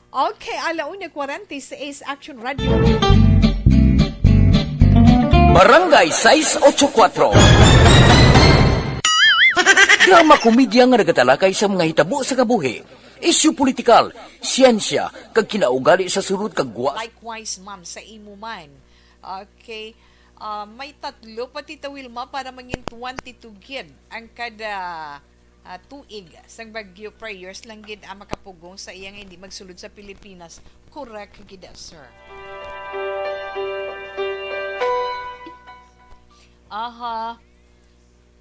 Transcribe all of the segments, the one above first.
Okay, 1:40 sa Ace Action Radio. Barangay 684. Drama komedya nga nagatalakay sa mga hitabo sa kabuhi. Isyu politikal, siyensya, kag kinaugali sa surut kag Likewise, ma'am, sa imo man. Okay. May tatlo pati ta Wilma para mangin 22 gid ang kada tuig sang Bagyo prayers lang gid ang makapugong sa iyang hindi magsulod sa Pilipinas. Correct gid, sir. Aha.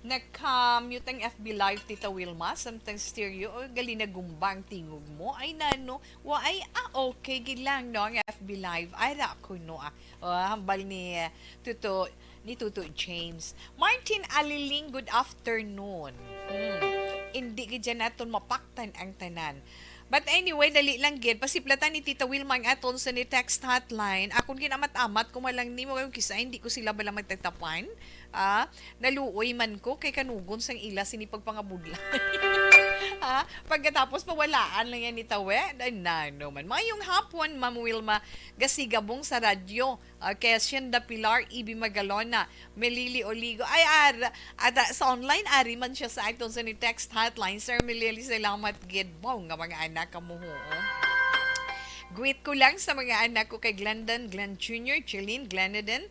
Nag-mute ang FB Live, Tita Wilma. Sometimes stereo. O, gali na gumbang tingog mo. Ay, nano. Wa ay, okay. Gilang, no? Ang FB Live. Ay, ko, no? Hambal ni Tuto James. Martin Aliling, good afternoon. Hindi gid naton mapaktan ang tanan. But anyway, dali lang gid. Pasiplatan ni Tita Wilma ang aton sa ni text hotline. Akong ginamat-amat, kumalang ni mo kayong kisa, hindi ko sila bala magtagtapan. Naluoy man ko kay kanugon sang ila sinipagpangabudlan. Pagkatapos pawalaan lang yan ni Tawe. No man. Mayong hapon, Ma'am Wilma, gasigabong sa radyo. Kaya Sienda Pilar, Ibi Magalona, Melili Oligo. Ay, sa online, ari man siya sa aton sa ni text hotline. Sir Melili, salamat gid. Wow, nga mga anak kamuho. Greet ko lang sa mga anak ko kay Glendon, Glenn Jr., Jeline, Glenadon,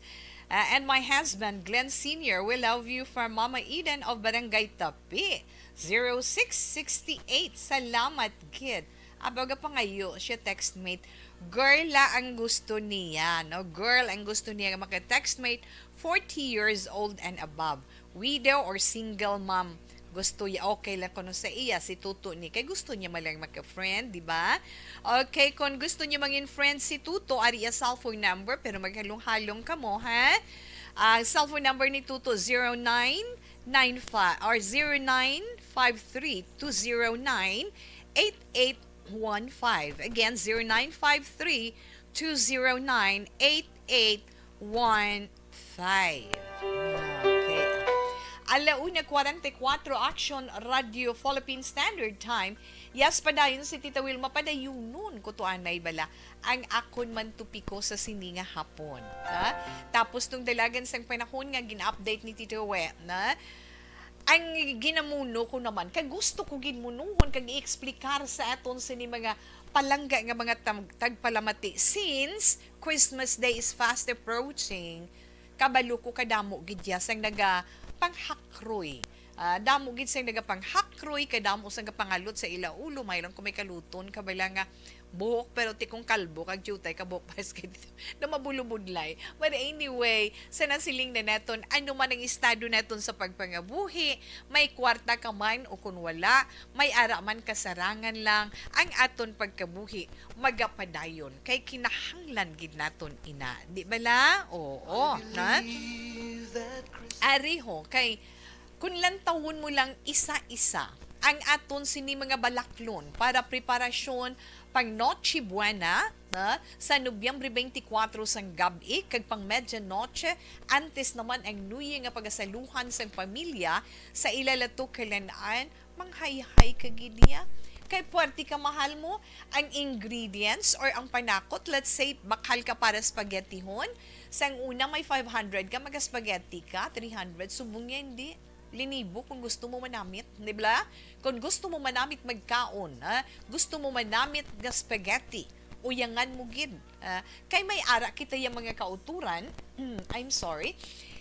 and my husband, Glenn Sr. We love you from Mama Eden of Barangay Tapi. 0668. Salamat, kid. Abaga pa ngayon, siya textmate. Girl la ang gusto niya. No? Girl ang gusto niya maka-textmate 40 years old and above. Widow or single mom. Gusto niya, okay lang kung sa iya, si Tuto ni. Kay gusto niya malang maka-friend, di ba? Okay, kung gusto niya maging friend si Tuto, ari cellphone number, pero maghalong-halong ka mo, ha? Cellphone number ni Tuto, 0995 or 0953-209-8815. Again, 0953-209-8815. Okay. 1:44 Action Radio Philippine Standard Time. Yes, padayon si Tita Wilma, padayon nun ko to anay bala ang akon man tupiko sa sininga hapon. Tapos nung dalagan sang panahon nga gin-update ni Tito We, ang ginamuno ko naman, kag gusto ko ginmunuhon, kag i-explikar sa aton sa ni mga palangga nga mga tagpalamati. Since Christmas Day is fast approaching, kabalo ko kadamo gidya sang panghakroy. Damo gid sang nagapanghakroy kay damo sang pangalot sa ilaulo mayroon ko may kaluton kabala nga buhok pero tikong kalbo kag jutay ka buhok pares kay dito na mabulubudlay. But anyway, sa nasiling na naton ano man ang estado naton sa pagpangabuhi, may kwarta ka man o kun wala, may ara man kasarangan lang ang aton pagkabuhi magapadayon kay kinahanglan gid naton ina. Di bala? Oo, na? Ari ho, kay kung lantawon mo lang isa-isa ang aton sini mga balaklon para preparasyon pang Noche Buena sa Nobyembre 24 sang gabi kag pang Medianoche antes naman ang New Year nga pagasaluhan sang pamilya sa ilalato kalanaan manghay-hay kagid niya. Kay puwerte ka mahal mo ang ingredients or ang panakot. Let's say, bakal ka para spaghettihon. Sang una may 500 ka, mag-spaghetti ka, 300. Subong niya, hindi. Linibo kung gusto mo manamit. Di ba? Kung gusto mo manamit magkaon, gusto mo manamit na spaghetti, uyangan mo gid. Kay may ara kita yung mga kauturan, I'm sorry,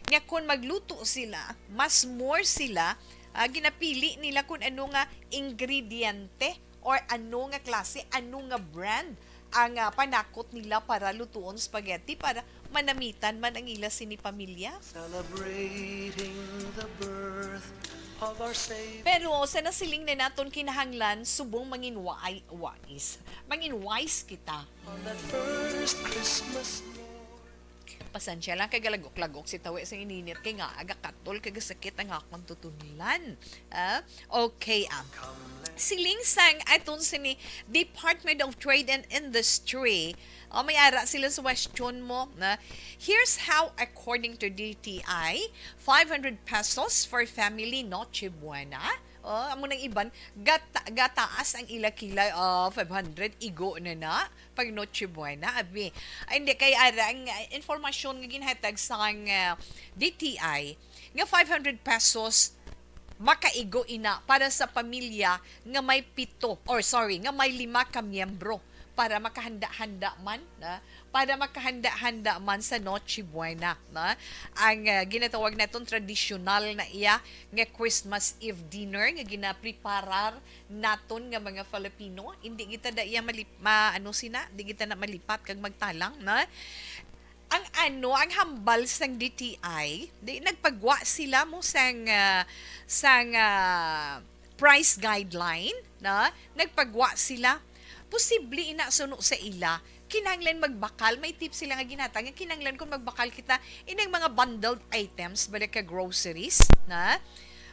nga kung magluto sila, mas more sila, ginapili nila kung ano nga ingrediente or ano nga klase, ano nga brand ang panakot nila para lutuon spaghetti para manamitan man ang ila sini pamilya. Celebrating the birth of our Savior. Pero sa nasiling na naton kinahanglan subong mangin wise. Mangin wise kita. On that first Christmas Pasensya lang kay galagok-lagok si tawi sa ininit kay nga aga katol kay sakit ang akong tutunlan. Okay. Siling sang aton sini Department of Trade and Industry. May ara sila sa question mo na here's how according to DTI 500 pesos for family Noche Buena. Amo nang iban, gataas ang ila kilay 500, igo na, pag Noche Buena, abi. Ay, hindi, kay ara, ang informasyon nga ginhatag sa DTI, nga 500 pesos, makaigo ina para sa pamilya nga may nga may 5 ka miyembro para makahanda-handa man sa Noche Buena na ang ginatawag natong tradisyonal na iya nga Christmas Eve dinner nga ginapreparar naton nga mga Filipino. Hindi kita da iya di kita na malipat kag magtalang na ang hambal sang DTI, nagpagwa sila mo sang price guideline na nagpagwa sila posible ina suno sa ila kinanglan magbakal, may tip sila nga ginatang kinanglan kung magbakal kita inang mga bundled items balik ka groceries na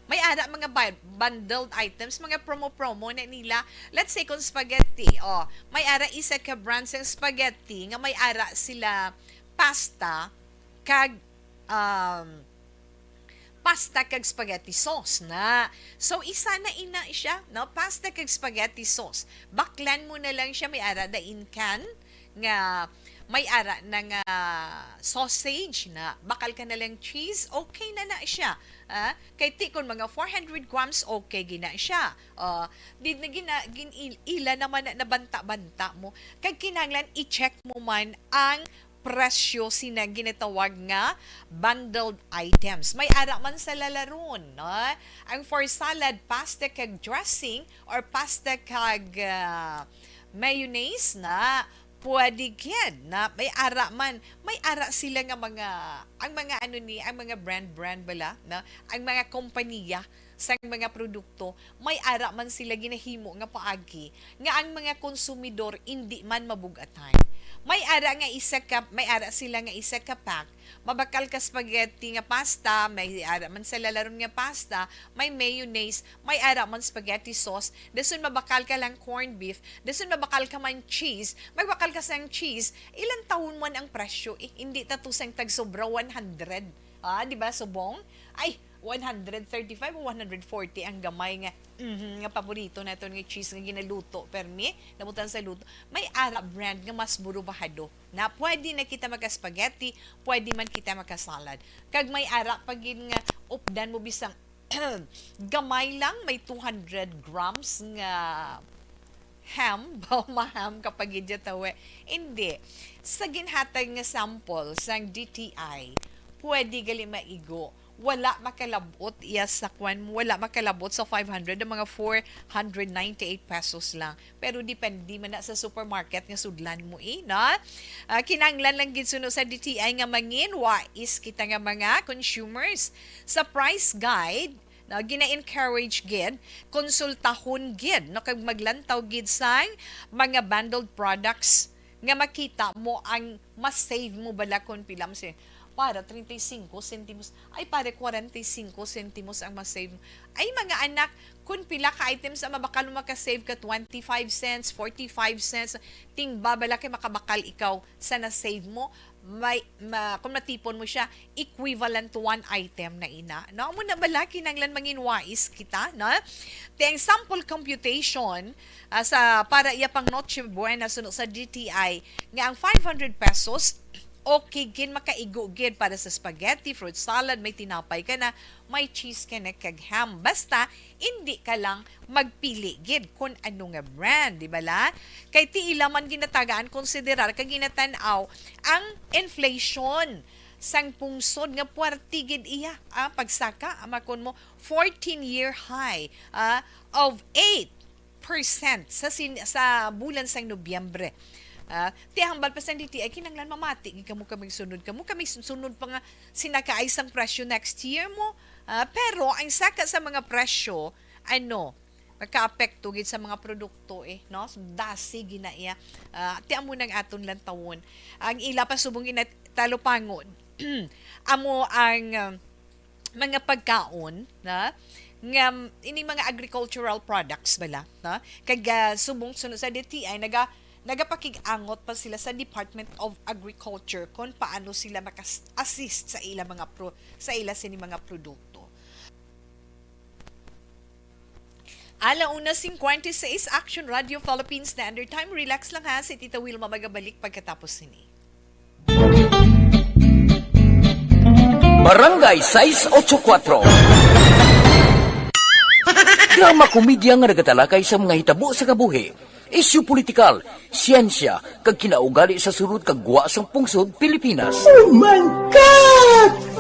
may ara mga bundled items, mga promo na nila. Let's say kung spaghetti, may ara isa ka brand ng spaghetti nga may ara sila pasta kag spaghetti sauce na. So, isa na ina siya, no? Pasta kag spaghetti sauce. Baklan mo na lang siya, may ara da in can, nga may ara ng sausage na bakal ka na lang cheese, okay na siya. Kay tikon mga 400 grams, okay gina siya. Di na ila naman na banta-banta mo. Kag kinanglan, i-check mo man ang presyo sina ginatawag nga bundled items. May ara man sa lalaron, no? Ang for salad, pasta kag dressing or pasta kag mayonnaise na pwede gid na may ara man. May ara sila nga ang mga brand bala na ang mga kompanya sa mga produkto, may ara man sila ginahimo nga paagi nga ang mga konsumidor hindi man mabugatan. May ara sila nga isa ka pack, mabakal ka spaghetti nga pasta, may ara man sa lalaron nga pasta, may mayonnaise, may ara man spaghetti sauce, dasun mabakal ka lang corned beef, dasun mabakal ka man cheese, magbakal ka sang cheese, ilang taon man ang presyo, hindi tatusang tag sobra 100. Di ba subong? Ay, 135 o 140 ang gamay nga nga paborito nato nga cheese nga ginaluto permi nabutan sa luto, may ara brand nga mas burubahado na pwede na kita magka-spaghetti, pwede man kita magka-salad. Kag may ara pagin nga updan mo bisang gamay lang, may 200 grams nga ham, maham kapag idjatawe. Hindi. Sa ginhatag nga sample sang DTI, pwede gali maigo. Wala makalabot wala makalabot sa 500 ang mga 498 pesos lang. Pero depende man na sa supermarket nga sudlan mo na. Kinanglan lang gid suno sa DTI nga mangin wais kita nga mga consumers sa price guide na gina-encourage gid konsultahon gid no kag maglantaw gid sang mga bundled products nga makita mo ang mas save mo bala kon pila mo para 35 centimos, ay para 45 centimos ang masave. Ay mga anak, kung pila ka items ang mabakal mo makasave ka 25 cents, 45 cents, tingbabala kay makabakal ikaw sa na-save mo, kung matipon mo siya, equivalent to one item na ina. No, mo na bala kinanglan mangin wais kita, no? Teng sample computation para iya pang Noche Buena suno sa DTI nga ang 500 pesos okay gin makaigo gid para sa spaghetti, fruit salad, may tinapay ka na, may cheese ka na kag ham. Basta, hindi ka lang magpili gid kung ano nga brand, di ba la? Kay ti ila man ginatagaan, konsiderar kag ginatanaw ang inflation sang pungsod nga puwerti gid iya pagsaka amakon mo 14-year high of 8% sa bulan sang Nobyembre. Hambal pa sa DTI, kinanglan mamati, kamo kaming sunod pa nga sinakaay sang presyo next year mo. Pero, ang saka sa mga presyo, magka-apekto gid sa mga produkto no? Dasi ginaiya. Tiyan mo nang aton lang tawon. Ang ila pa subong talopangon. Amo ang mga pagkaon, na nga ini mga agricultural products bala, na kag subong sunod sa DTI nagapakig-angot pa sila sa Department of Agriculture kung paano sila maka-assist sa ila mga sa ila sini mga produkto. Alauna 56 Action Radio Philippine Standard Time. Relax lang ha, si Tita Wilma magabalik pagkatapos nini. Barangay 684. Drama komedya nga nagatalakay sa mga hitabo sa kabuhi. Isyu politikal, siyensya, kag kinaugali sa sulod kag guwa sang pungsod Pilipinas. Oh my God!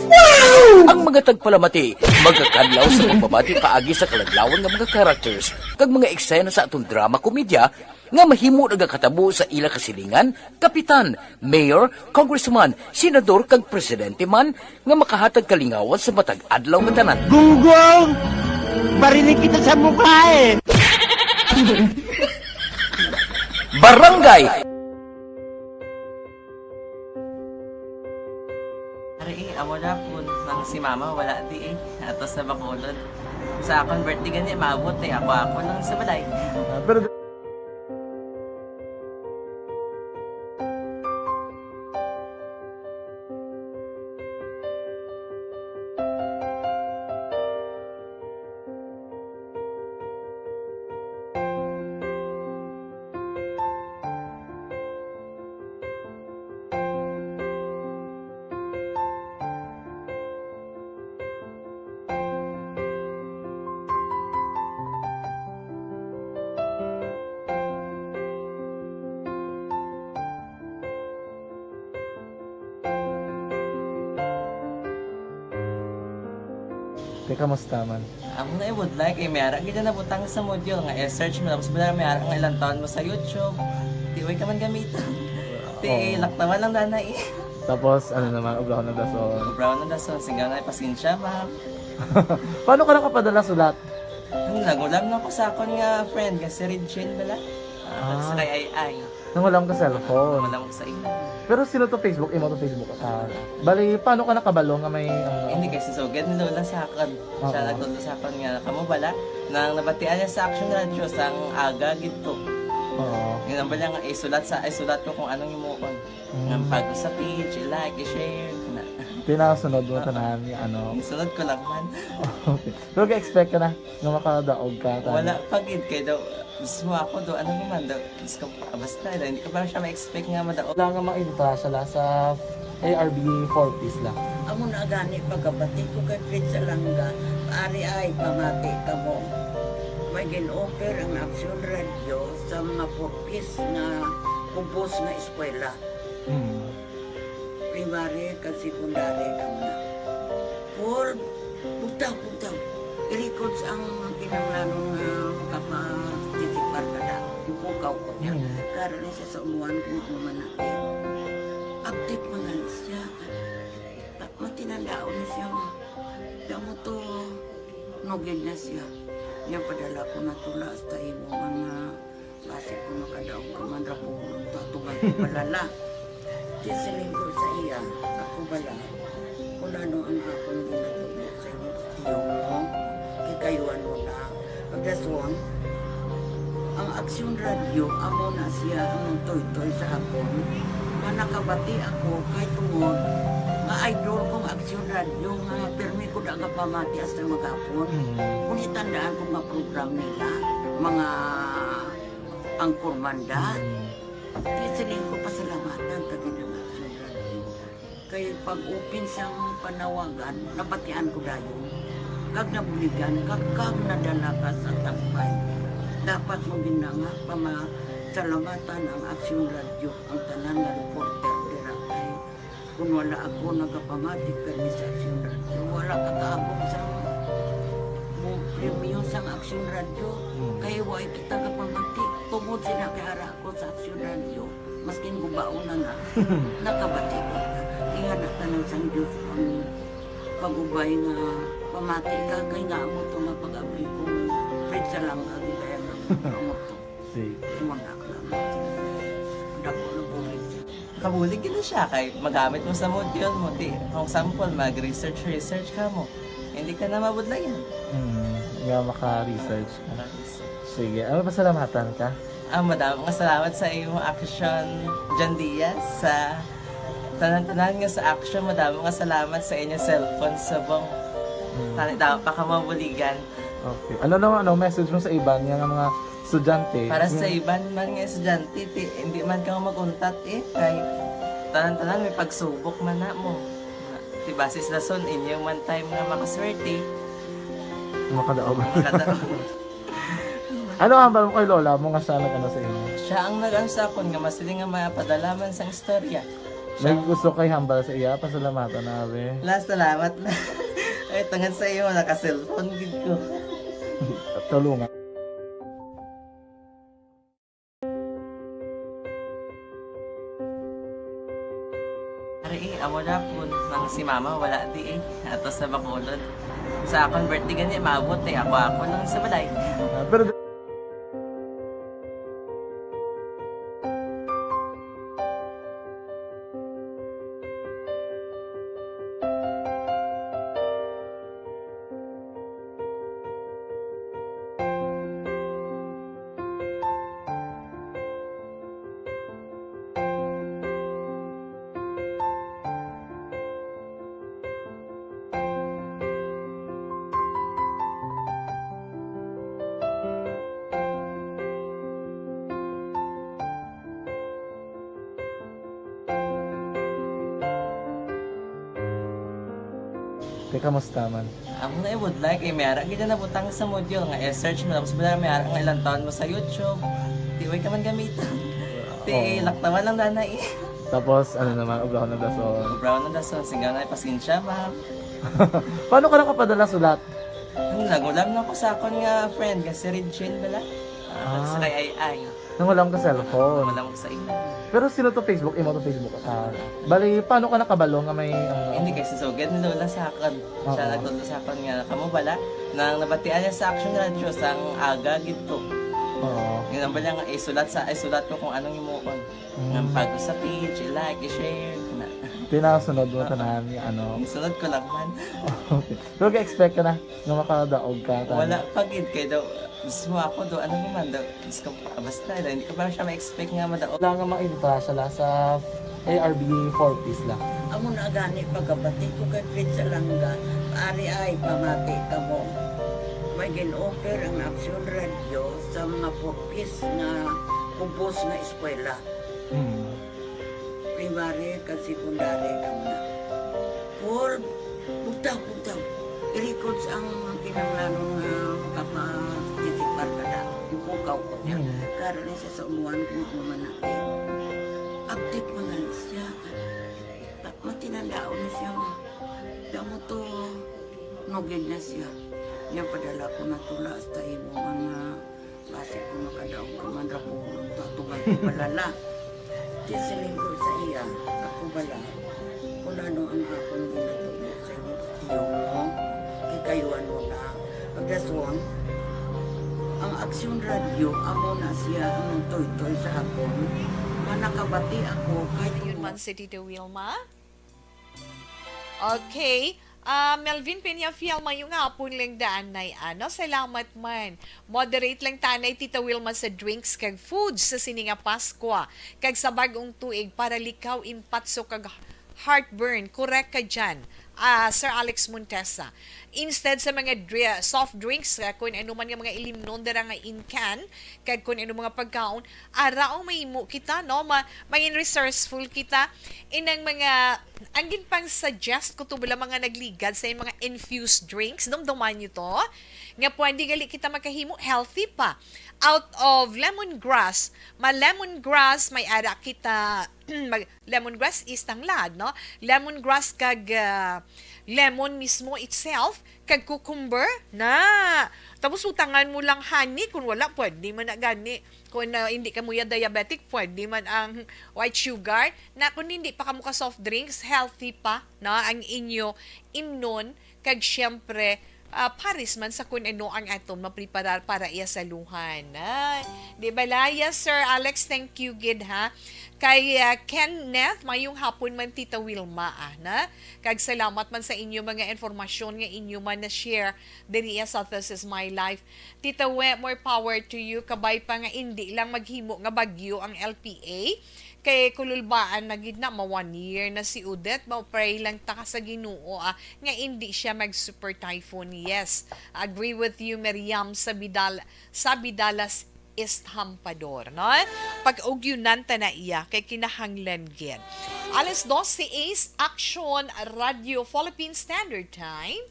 Wow! Ang mga tagpalamati, magkakadlaw sa pagbabati paagi sa kalaglawan ng mga characters kag mga eksena sa atong drama komedya nga mahimo nagakatabo sa ila kasilingan, kapitan, mayor, congressman, senador kag presidente man nga makahatag kalingawan sa matag adlaw nga tanan. Gunggong! Barinig kita sa mukha eh! Barangay Ari, amo na po nang si mama wala di ato sa Bacolod. Sa akong birthday gani maabot ako lang sa balay. Pero teka, kamusta man? Amo na would like mayara gid na butang sa module nga search mo tapos bala mayara nga ilang taon mo sa YouTube. Di way ka man gamitan. Ti laktawan lang danay. Tapos, ano naman, ublaw na daso. Brown na dason singaw na pasensya ma'am. Paano ka nakapadala sulat? Nagulam na ko sa akon nga friend nga si Regine bala. Sa kay ay. Nangulam ka cellphone. Wala mo sa ina. Pero sino to Facebook? Imo to Facebook. Bali, paano ka nakabalo nga may... Hindi kasi sugad ni Lola sa akin. Siya Oo. nagtulong sa akin nga kamo bala nang nabatian niya sa Action Radio sang aga gito. Oo. Yun ang bala nga isulat ko kung anong imuon. Ng pag sa page, i-like, i-share. Na. Pinasunod mo tanahan yung ano. Isunod ko lang man. Okay. Pero ka-expect ka na nga makadaog ka. Wala pagid kay daw. Gusto mo ako daw, ano naman daw. Gusto ko basta daw. Hindi ko parang siya ma-expect nga madaog. Wala nga makita sila sa ARB 4 piece lang. Amo na gani pagkabati ko kay Fritz Alanga, ari ay pamati ka mo. May gin-offer ang Action Radio sa mga purpose na kubos nga eskwela. Primary kag secondary ka na. For bugtaw. I-record ang kinanglanon nga makapatitikpar ka na. Ipukaw ko niya. Karon niya sa umuan kung mamanati. Update mga siya. Matinandao na siya mo. Damo to, nugid na siya. Yan padala ko na tula sa imo mga klase ko makadaog ka man rapulong tatugan ko balala. Tisiling ko sa iya, ako bala. Kung ano ang akong ginatulog sa imo, tiyo mo, kikayuan mo na. Pagdaswang, ang Action Radio, amo na siya ang toy-toy sa akon. Nakabati ako kay tungod nga idol kong Action Radio nga permi ko na nga pamati hasta magapon. Kung itandaan ko nga program nila, mga angkormanda, tisiling ko pasalamatan kagin ng Action Radio. Kaya pag-open siyang panawagan, napatian ko dayon. Kag nabuligan, kag nadala ka sa tampay. Dapat mo ginanga salamatan ang Action Radio, ang tanan na reporter dirakay. Kung wala ako nagapamatik kami sa Action Radio, wala kakaabot sa premium sa Action Radio. Kaya wala kita kapamatik. Tungod sila kay ara ako sa Action Radio, maskin gubaon na nga, nakabatik ko. Ingat na tanong sang Diyos ang pag-ubay nga pamati ka, kay nga mo ito mapag-abay kung Fritz lang agi kaya nga mo ito. Muna ka naman. Dako na bulit siya. Kabulig gina siya kay magamit mo sa module mo. Di, kung sample, mag-research ka mo. Hindi ka na mabudlayan. Nga maka-research ka. Sige, ano pasalamatan ka? Madam, nga salamat sa iyong action, John Diaz, sa tanan-tanan nga sa action. Madam, nga salamat sa inyong cellphone sa bong. Dapat pa ka mabuligan. Okay. Ano naman, message mo sa iba niya nga mga estudyante? Para sa iban man nga estudyante, hindi man ka maguntat kay tanan-tanan may pagsubok man na mo. Ti basis na son inyo man time nga makaswerte, Makadaog. makadaog. Ano ang mo kay Lola mo nga siya nag-ano sa inyo? Siya ang nag-ano sa akon nga masiling nga mapadalaman sang istorya. May gusto kay hambal sa iya, pasalamatan na be. Last salamat na. Ay tangan sa iyo naka-cellphone gid ko. Tulungan. Ari amo na po nang si mama wala di ato sa Bacolod. Sa akon birthday gani maabot ako lang sa balay. Pero kamusta man? Ako na would like may ara gid na butang sa module nga search mo tapos bala may ara nga ilang taon mo sa YouTube. Di way ka man gamitan. Ti laktawan lang nanay. Tapos, ano naman, ubra ko ng dason. Brown na dason singa na pasensya ma'am. Paano ka nakapadala sulat? Nagulam na ko sa akon nga friend kasi Regine bala. Sa kay ay. Nang walang ka cellphone. Wala mo sa imo. Pero sino to Facebook? Imo to Facebook. Bali, paano ka nakabalo nga may... Hindi kasi sugad ni Lola sa akon. Siya Oo. nagtulong sa akon nga kamo bala nang nabatian niya sa Action Radio sang aga gito. Oo. Yun ang bala nga isulat ko kung anong imuon. Nga pag sa page, i-like, i-share na. Tinasunod mo tanan yung ano. Isunod ko lang man. Okay. Pero ka-expect ka na nga makadaog ka. Wala pagid kay daw gusto mo ako do ano naman daw gusto ko basta hindi ko pa siya ma-expect nga madaog. Wala nga makita sila sa ARB 4 piece lang. Amo na gani pagkabati ko kay Prince sa langga. Ari ay pamati ka mo. May gin-offer ang Action Radio sa mga purpose na kumpos na eskwela. Hmm. Primary ka secondary ka na. For bugtaw. I-record ang kinanglanon nga makapag-tisipar ka na. Yung pukaw ko niya. Karoon niya siya sa umuan kung umanaki. Update mga siya. Matinandao na siya. Damo to, nugid na siya. Yan padala ko na tula hasta imo mga klase ko makadaog ka man rapulong to atugan ko balala. Di silinggo sa iya, ako bala. Kung ano ang akong ginatulog sa iyo mo, kikayuan mo na. Pagdaswang, ang Action Radio, amo na siya ang toy-toy sa akon. Manakabati ako kahit Yun man si Tito Wilma. Okay. Melvin Peñafiel, mayong hapon lang daan na ano. Salamat man. Moderate lang tanay Tita Wilma sa drinks kag foods sa sininga Pasko. Kag sa bagong tuig para likaw impatso kag heartburn. Correct ka dyan. Sir Alex Montesa. Instead sa mga soft drinks, kung ano man nga mga ilimnon dara nga in can, kag kung ano mga pagkaon, araw may imo kita, no? May resourceful kita. Inang mga, angin pang suggest ko to bala mga nagligad sa mga infused drinks, dumduman nyo to, nga pwede gali kita makahimo, healthy pa. Out of lemongrass, lemongrass, may ara kita, lemongrass is tanglad, no? Lemongrass kag lemon mismo itself, kag cucumber, na. Tapos utangan mo lang honey, kung wala, pwede man na gani. Kung hindi ka muya diabetic, pwede man ang white sugar. Na kung hindi pa ka mo ka soft drinks, healthy pa, na ang inyo immune, kag syempre, paris man sa kung ano ang aton mapreparar para iya sa luhan. Di ba laya, Sir Alex? Thank you, gid ha. Kay Kenneth, mayong hapon man Tita Wilma, na? Kag salamat man sa inyo mga informasyon nga inyo man na share diri sa This Is My Life. Tita We, more power to you. Kabay pa nga hindi lang maghimo nga bagyo ang LPA. kay kululbaan na gid na 1 year na si Odette, pray lang ta ka sa Ginoo nga hindi siya mag super typhoon. Yes, agree with you Miriam sa Bidalas East Hampador, no? Pag-ugyunan ta na iya kay kinahanglan gid. Alas 12 Ace Action Radio Philippine Standard Time.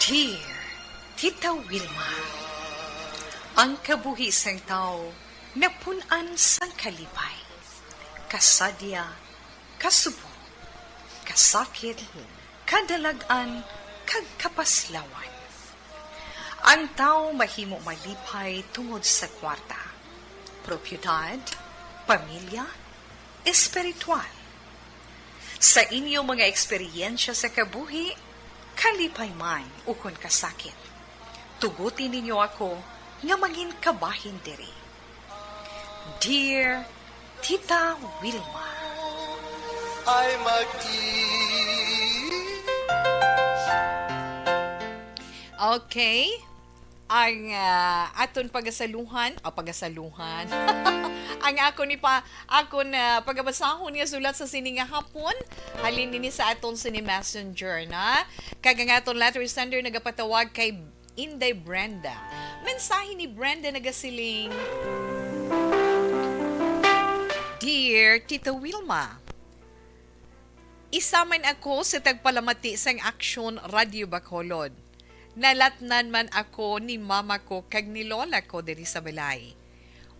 Dear Tita Wilma, ang kabuhi sang tao napunan sang kalipay, kasadya, kasubo, kasakit, kadalagan, kag kapaslawan. Ang tao mahimo malipay tungod sa kwarta, propiedad, pamilya, espiritual. Sa inyo mga eksperyensya sa kabuhi, kalipay man ukon kasakit. Tugutin ninyo ako nga mangin kabahin diri. Dear Tita Wilma, ay okay. Ang aton pagasaluhan, ang ako na pagabasahon nga sulat sa sininga hapon, halin nini sa aton sini Messenger na. Kag ang aton letter sender nagapatawag kay Inday Brenda. Mensahe ni Brenda nagasiling, Dear Tita Wilma, isa man ako sa tagpalamati sang Action Radio Bacolod. Nalatnan man ako ni mama ko kag ni lola ko diri sa balay.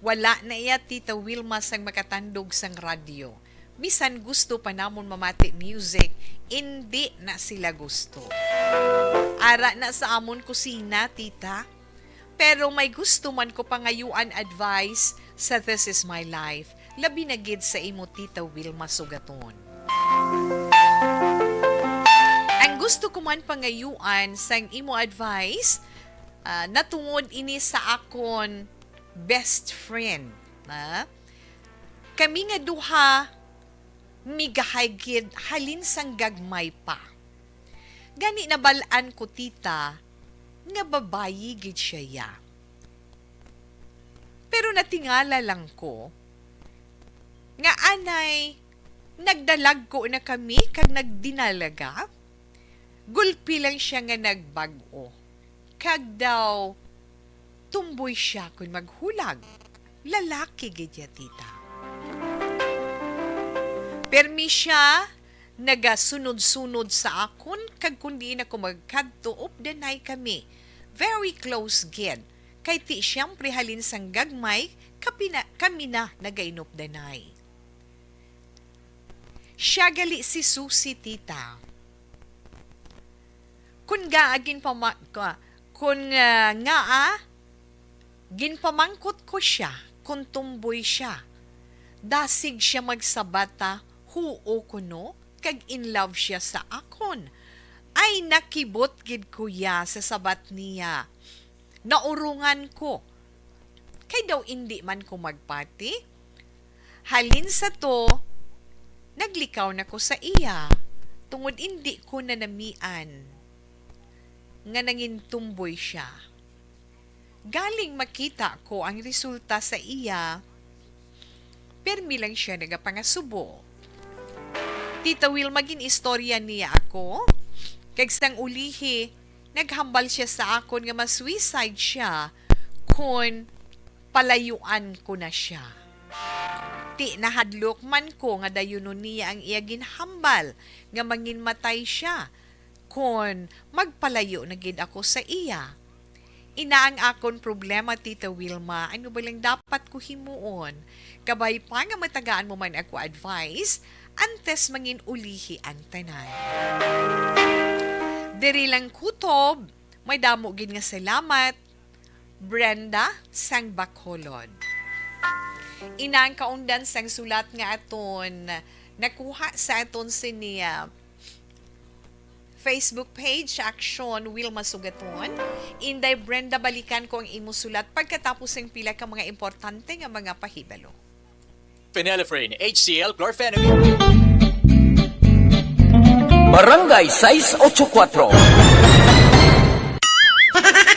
Wala na iya Tita Wilma sang makatandog sang radyo. Bisan gusto pa namon mamati music, hindi na sila gusto. Ara na sa amon kusina, tita. Pero may gusto man ko pangayuan advice sa This Is My Life. Labi na gid sa imo Tita Wilma Sugaton. Ang gusto ko man pangayuan sang imo advice, natungod ini sa akon best friend. Kami nga duha, migahay gid halin sang gagmay pa. Gani nabalaan ko tita, nga babayi gid siya ya. Pero natingala lang ko, nga anay, nagdalag ko na kami kag nagdinalaga, gulpi lang siya nga nagbago. Kag daw, tumboy siya kung maghulag. Lalaki gid ya, tita. Permi siya, nagasunod-sunod sa akon, kag kundi na ko magkadto updanay kami. Very close gid. Kay ti siyempre halin sang gagmay, kami na nagainupdanay. Siya gali si Susie, tita. Kung ginpamangkot ko siya, kung tumboy siya. Dasig siya magsabata, huo ko no, kag in love siya sa akon. Ay nakibot gid kuya sa sabat niya. Naurungan ko. Kay daw hindi man ko magpati. Halin sa to, naglikaw na ko sa iya. Tungod hindi ko nanamian. Nga nangin tumboy siya. Galing makita ko ang resulta sa iya, permi lang siya nagapangasubo. Tita Will, maging istorya niya ako. Kag sang ulihi, naghambal siya sa akon nga ma-suicide siya kung palayuan ko na siya. Ti nahadlok man ko nga dayunon niya ang iya ginhambal nga manginmatay siya kung magpalayo na gid ako sa iya. Ina ang akon problema, Tita Wilma, ano ba lang dapat ko himuon? Kabay pa nga matagaan mo man ako advice, antes mangin ulihi ang tanan. Diri lang kutob, may damo gid nga salamat, Brenda sang Bacolod. Ina ang kaundan sang sulat nga aton, nakuha sa aton siya Facebook page, Action Wilma Sugaton. Inday Brenda, balikan ko ang imo sulat pagkatapos ng pila ka mga importante nga mga pahibalo. Phenylephrine, HCl, chlorphenamine. Barangay 684.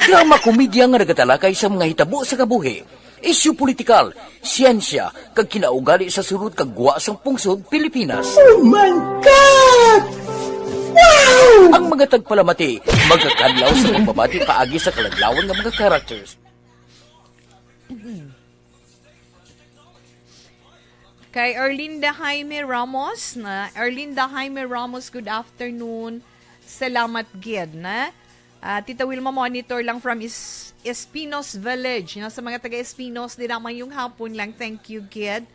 Drama komedya nga nagatalakay sa mga hitabo sa kabuhi, isyu politikal, siyensya, kag kinaugali sa surut kag guwasang pungsod Pilipinas. Oh my God! Wow! Ang mga tagpalamati, magkakadlaw sa pagbabati paagi sa kalaglawan ng mga characters. Kay Erlinda Jaime Ramos good afternoon. Salamat gid na. Tita Wilma monitor lang from Espinos Village. Sa mga taga Espinos, di naman yung hapon lang. Thank you, gid.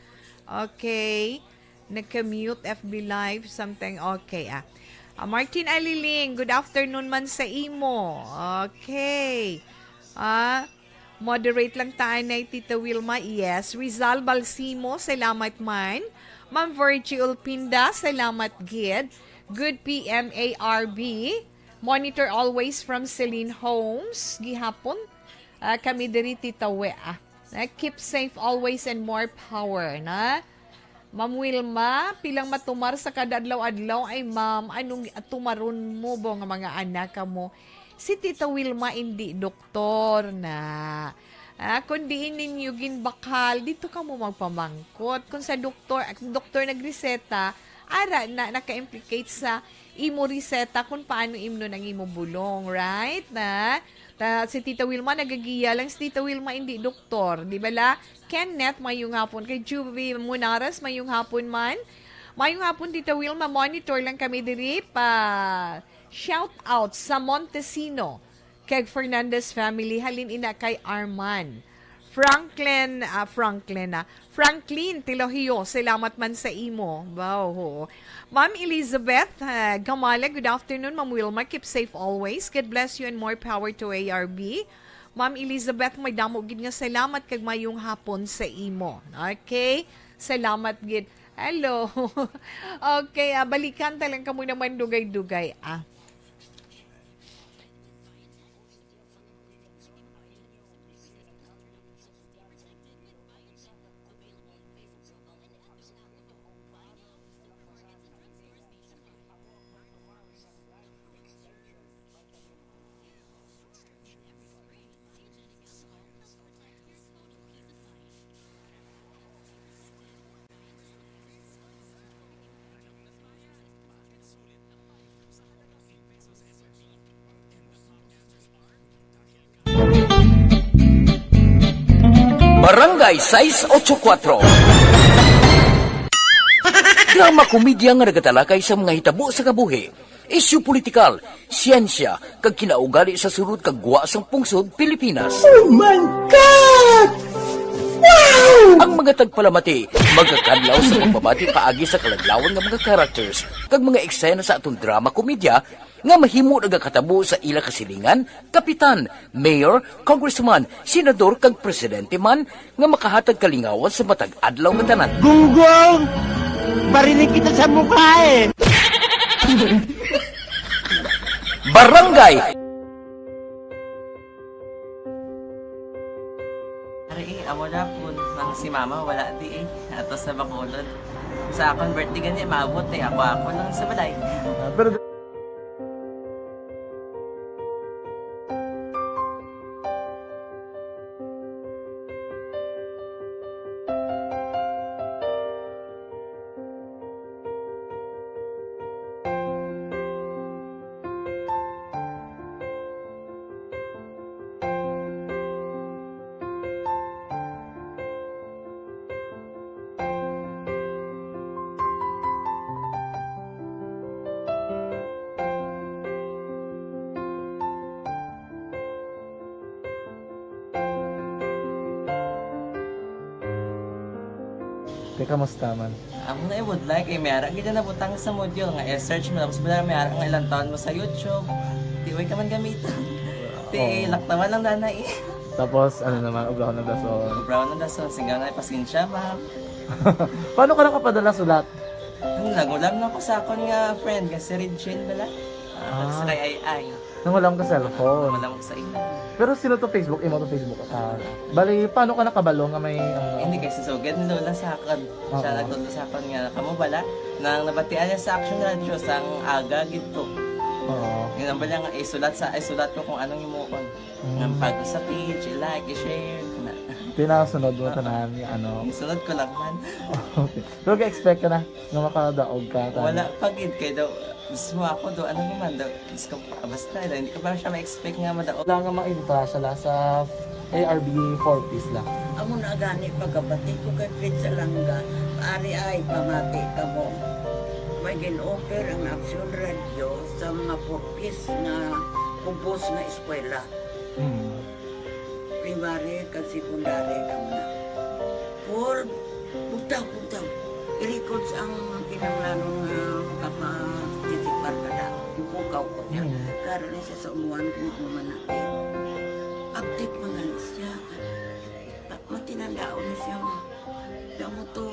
Okay. Nag-commute, FB Live, something. Okay, Martin Aliling, good afternoon man sa imo. Okay. Moderate lang tayo na Tita Wilma. Yes. Rizal Balsimo, salamat man. Ma'am Virgie Ulpinda, salamat gid. Good PM ARB. Monitor always from Celine Homes. Gihapon. Kami diri Tita We. Keep safe always and more power. Na? Ma'am Wilma, pilang matumar sa kadadlaw-adlaw ay ma'am, anong tumaron mo bo nga mga anak mo? Si Tita Wilma hindi doktor na. Kundi ninyo ginbakal, dito ka mo magpamangkot. Kung sa doktor nagreseta, ara na naka-implicate sa imo reseta kung paano imno nang imo bulong, right? Si Tita Wilma nagagiya lang, si Tita Wilma hindi doktor, di ba la? Kenneth, mayong hapon. Kay Juby Munaras, mayong hapon man. Mayong hapon, Tita Wilma, monitor lang kami diri pa. Shout out sa Montesino, kay Fernandez family, halin ina kay Arman. Franklin Tilohio, salamat man sa imo. Wow. Ma'am Elizabeth Gamala, good afternoon. Ma'am Wilma, keep safe always. God bless you and more power to ARB. Ma'am Elizabeth, may damo gid nga salamat kag mayong hapon sa imo. Okay? Salamat gid. Hello. Okay, balikan talang ka mo naman dugay-dugay. Barangay 684. Drama komedya nga nagatalakay sa mga hitabo sa kabuhi, isyu politikal, siyensya, kag kinaugali sa surut kag guwasang pungsod Pilipinas. Oh my God! Wow! Ang mga tagpalamati, magkakadlaw sa pagbabati paagi sa kalaglawan ng mga characters, kag mga eksena sa atong drama komedya, nga mahimo nagakatabo sa ila kasilingan, kapitan, mayor, congressman, senador kag presidente man nga makahatag kalingawan sa matag adlaw nga tanan. Gunggong! Barinig kita sa mukha eh! Barangay! Ari amo na po, si mama wala di ato sa Bacolod. Sa akong birthday gani, maabot ako lang sa balay. Pero kamusta man? Ako na would like may ara gid na butang sa module nga i-search mo tapos bala may ara nga ilang taon mo sa YouTube. Di way ka man gamitan. Di laktawan lang nanay. Tapos, ubra ko ng dason. Brown na dason, singaw na pasensya, ma'am. Paano ka nakapadala sulat? Nagulam na ko sa akon nga friend, nga si Regine bala. Sa kay ay. Nang wala ka cellphone. Wala mo sa ina. Pero sino to Facebook? Imo to Facebook account. Bali, paano ka nakabalo nga may... Hindi kasi sugad ni Lola sa akin. Siya Oo. nagtulong sa akin nga, kamo bala, nang nabatian niya sa Action Radio sang aga gito. Oo. Yun ang bala nga, isulat ko kung anong imukon. Ng pag sa page, i-like, i-share, na. Tinasunod mo tanan yung ano. Isunod ko lang man. Okay. Pero ka-expect ka na nga makadaog ka. Wala, pagid kayo daw, gusto mo ako daw, ano naman daw, gusto ko, basta, hindi ko pa siya ma-expect nga madaog. Wala nga ma-invita siya sa ARB 4-piece lang. Amo na gani pagkabati ko kay Fred sa langga. Ari ay pamati ka mo. May gin-offer ang Action Radio sa mga purpose na kumpos na eskwela. Hmm. Primary kag secondary ka na. For bugtaw. I-records ang kinanglanong kapasitikbar ka na. Yung kukaw ko niya. Karoon siya sa umuan kung ano man natin. Update mo na siya. Matinandao na siya. Damo to,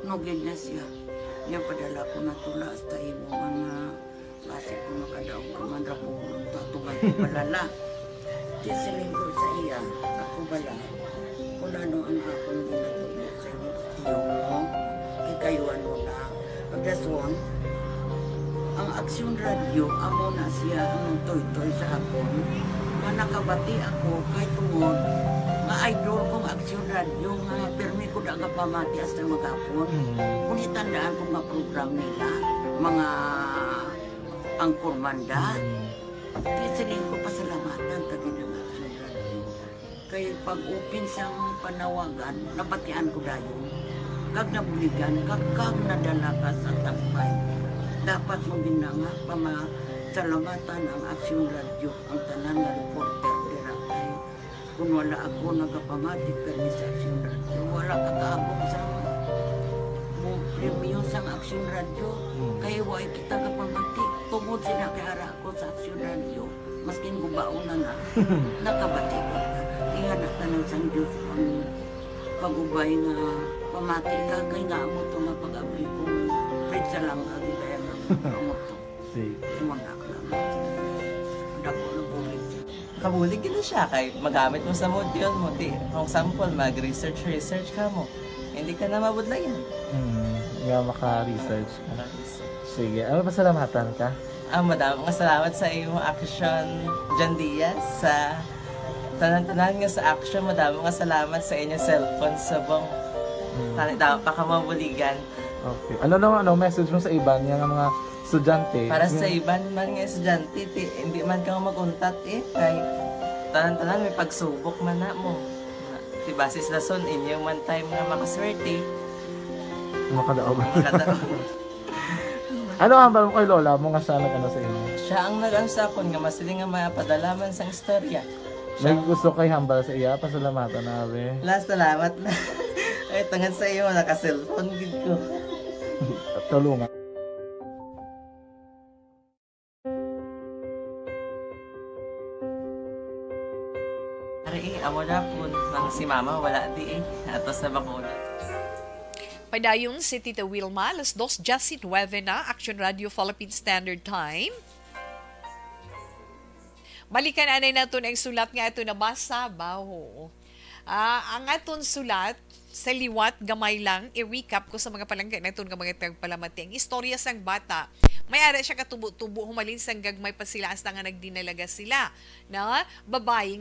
nugid na siya. Yan padala ko na tula hasta imo mga base ko makadaog ka man ra po tatugan ko balala. Di siling ko sa iya, ako bala. Kung ano ang akong ginatulo sa iyo mo, kikayuan mo na. Pagdaswan, ang Action Radio, amo na siya ang toy-toy sa akon. Manakabati ako kay tungod nga idol kong Action Radio nga permi ko daga pamati hasta magapon. Kung itandaan ko nga program nila, mga angkor manda, kisiling ko pasalamatan tagin ng Action Radio. Kaya pag-upin siyang panawagan, nabatian ko dayon. Kag nabuligan, kag nadala ka sa takpay. Dapat mong ginanga pamasalamatan ang Action Radio, ang tanan nga reporter dira kay kung wala ako nagapamatik kami sa Action Radio, wala kakaabong sa premium sa Action Radio, kaya wala kita kapamatik. Tungod sila kay ara ako sa Action Radio, maskin gubaon na nakabati ko na. Iyan na tanong sa Diyos ang pag-ubay nga pamati ka, kay nga mo ito nga pag-abay kong Fred sa lang agi kaya nga mo ito. Sige. Imunak lang. Dako na bulit siya. Kabulig gito siya, kay magamit mo sa module mo, kung sample, mag-research ka mo. Hindi ka na mabudlayan. Nga maka-research ka na. Sige. Ano pasalamatan ka? Madaming salamat sa iyong action, John Diaz, sa tanan-tanan nga sa action. Madaming salamat sa inyong cellphone sa bong. Dapat pa ka mabuligan. Okay. Ano message mo sa iba nga mga estudyante? Para sa iban man nga estudyante, hindi man ka maguntat kay tanan-tanan may pagsubok man na mo. Diba, sis Lason, inyong man time nga makaswerte. Makadaog. Makadaog. Ano ang mo kay Lola mo nga siya nag-ano sa inyo? Siya ang nag-ansakon nga masiling nga mapadalaman sa istorya. May gusto kay hambal sa iya, pasalamatan na Last, salamat na. Ay, tangan sa iyo, naka-cellphone gid ko. Tulungan. Ari, amo na po nang si mama wala di atos na bakuna. Padayon si Tita Wilma, alas 2:09 na, Action Radio Philippine Standard Time. Balikan anay naton ang sulat nga ito na basa baho. Ang aton sulat sa liwat gamay lang i-recap ko sa mga palangga naton nga mga tagpalamati ang istorya sang bata. May ara siya katubo-tubo humalin sang gagmay pa sila hasta nga nagdinalaga sila na babayi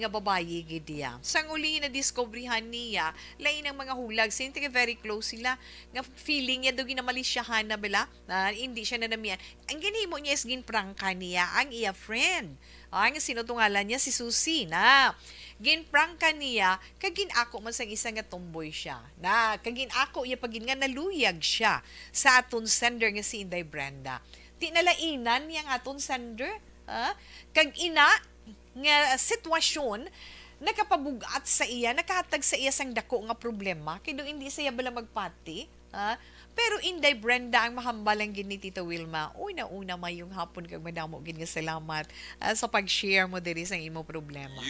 gid diya. Sang uli na discoveryhan niya lain ang mga hulag sinti very close sila nga feeling niya daw ginamalisyahan na bala na hindi siya nanamian. Ang ginhimo niya is ginprangka niya ang iya friend. Ang sinutungalan niya si Susie na ginprangka niya kagin ako man sang isa nga tomboy siya na kagin ako iya pagin nga naluyag siya sa aton sender nga si Inday Brenda. Di nalainan yang aton sender kag ina nga sitwasyon nakapabugat sa iya, nakahatag sa iya sang dako nga problema kay do hindi siya bala magpati. Pero Inday Brenda ang mahambalang gid ni Tita Wilma. Una mayong hapon kag madamo gid nga salamat sa pag-share mo diri sa imo problema.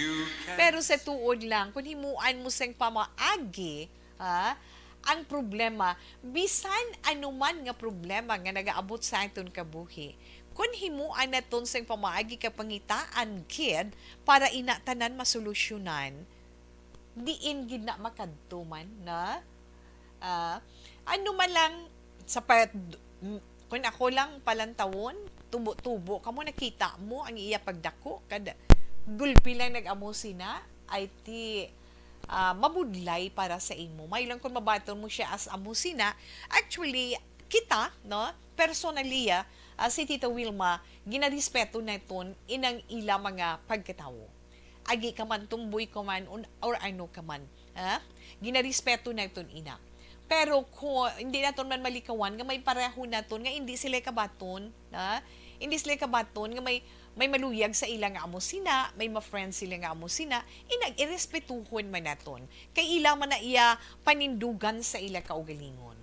Pero sa tuod lang kun himuan mo sang pamaagi, ang problema bisan anuman nga problema nga nagaabot sa aton kabuhi, kun himuan naton sa pamaagi ka pangitaan kid para inatanan masolusyonan diin gid na makadtuman na ano man lang sa kung ako lang palantawon tubo-tubo kamo nakita mo ang iya pagdako kada gulpi lang nag-amo sina ay ti mabudlay para sa imo. May lang kung mabaton mo siya as amusina, actually, kita, no, personally, si Tita Wilma, ginarispeto na iton inang ila mga pagkatawo. Agi ka man, tumboy ka man, or ano ka man. Ginarispeto na iton ina. Pero kung hindi naton man malikawan, nga may pareho naton, nga hindi sila kabaton, hindi sila kabaton, nga may maluyag sa ilang nga amusina, may ma-friends sila nga amusina, irespetuhon man naton. Kay ila man na iya panindugan sa ila kaugalingon.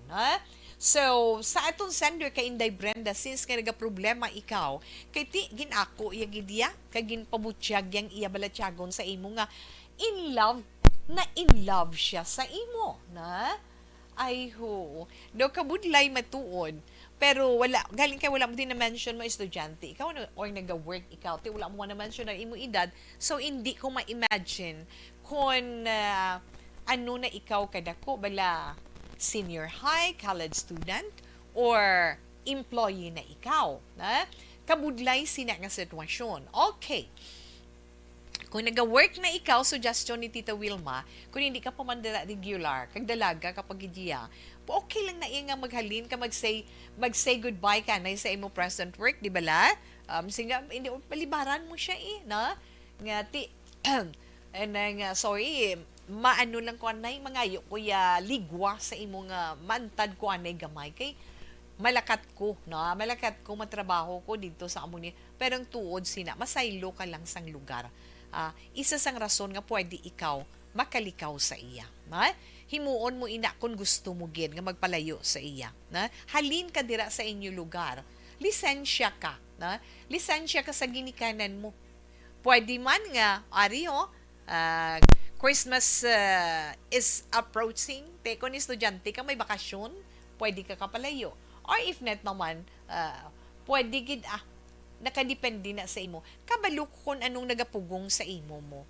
So, sa atong sender kay Inday Brenda, since nga nagaproblema ikaw, kay ti ginako iya gidya, kay ginpabutyag yang iya balatyagon sa imo nga in love siya sa imo, ay ho. Do kabudlay matuod. Pero galing kay wala mo din na-mention mo estudyante. Ikaw or nag-work ikaw, wala mo na-mention na imo edad. So, hindi ko ma-imagine kung ano na ikaw kadako, bala senior high, college student, or employee na ikaw. Kabudlay sina nga sitwasyon. Okay. Kung nag-work na ikaw, suggestion ni Tita Wilma, kung hindi ka pa man regular, kag dalaga kapag idiya, okay lang na iya nga maghalin ka, mag-say goodbye ka na sa imo present work, di ba la? Singa, hindi, palibaran mo siya nga ti, and then, sorry, maano lang ko anay, mga kuya ligwa sa imo nga mantad ko anay gamay, kay malakat ko, malakat ko, matrabaho ko dito sa amuni, pero ang tuod sina, masaylo ka lang sang lugar. Isa sang rason nga pwede ikaw makalikaw sa iya. Himuon mo ina kung gusto mo gid nga magpalayo sa iya. Halin ka dira sa inyo lugar. Lisensya ka. Lisensya ka sa ginikanan mo. Pwede man nga, Christmas is approaching. Kung estudyante ka, may bakasyon, pwede ka kapalayo. Or if not naman, pwede gid nakadepende na sa imo. Kabalo ko kung anong nagapugong sa imo mo.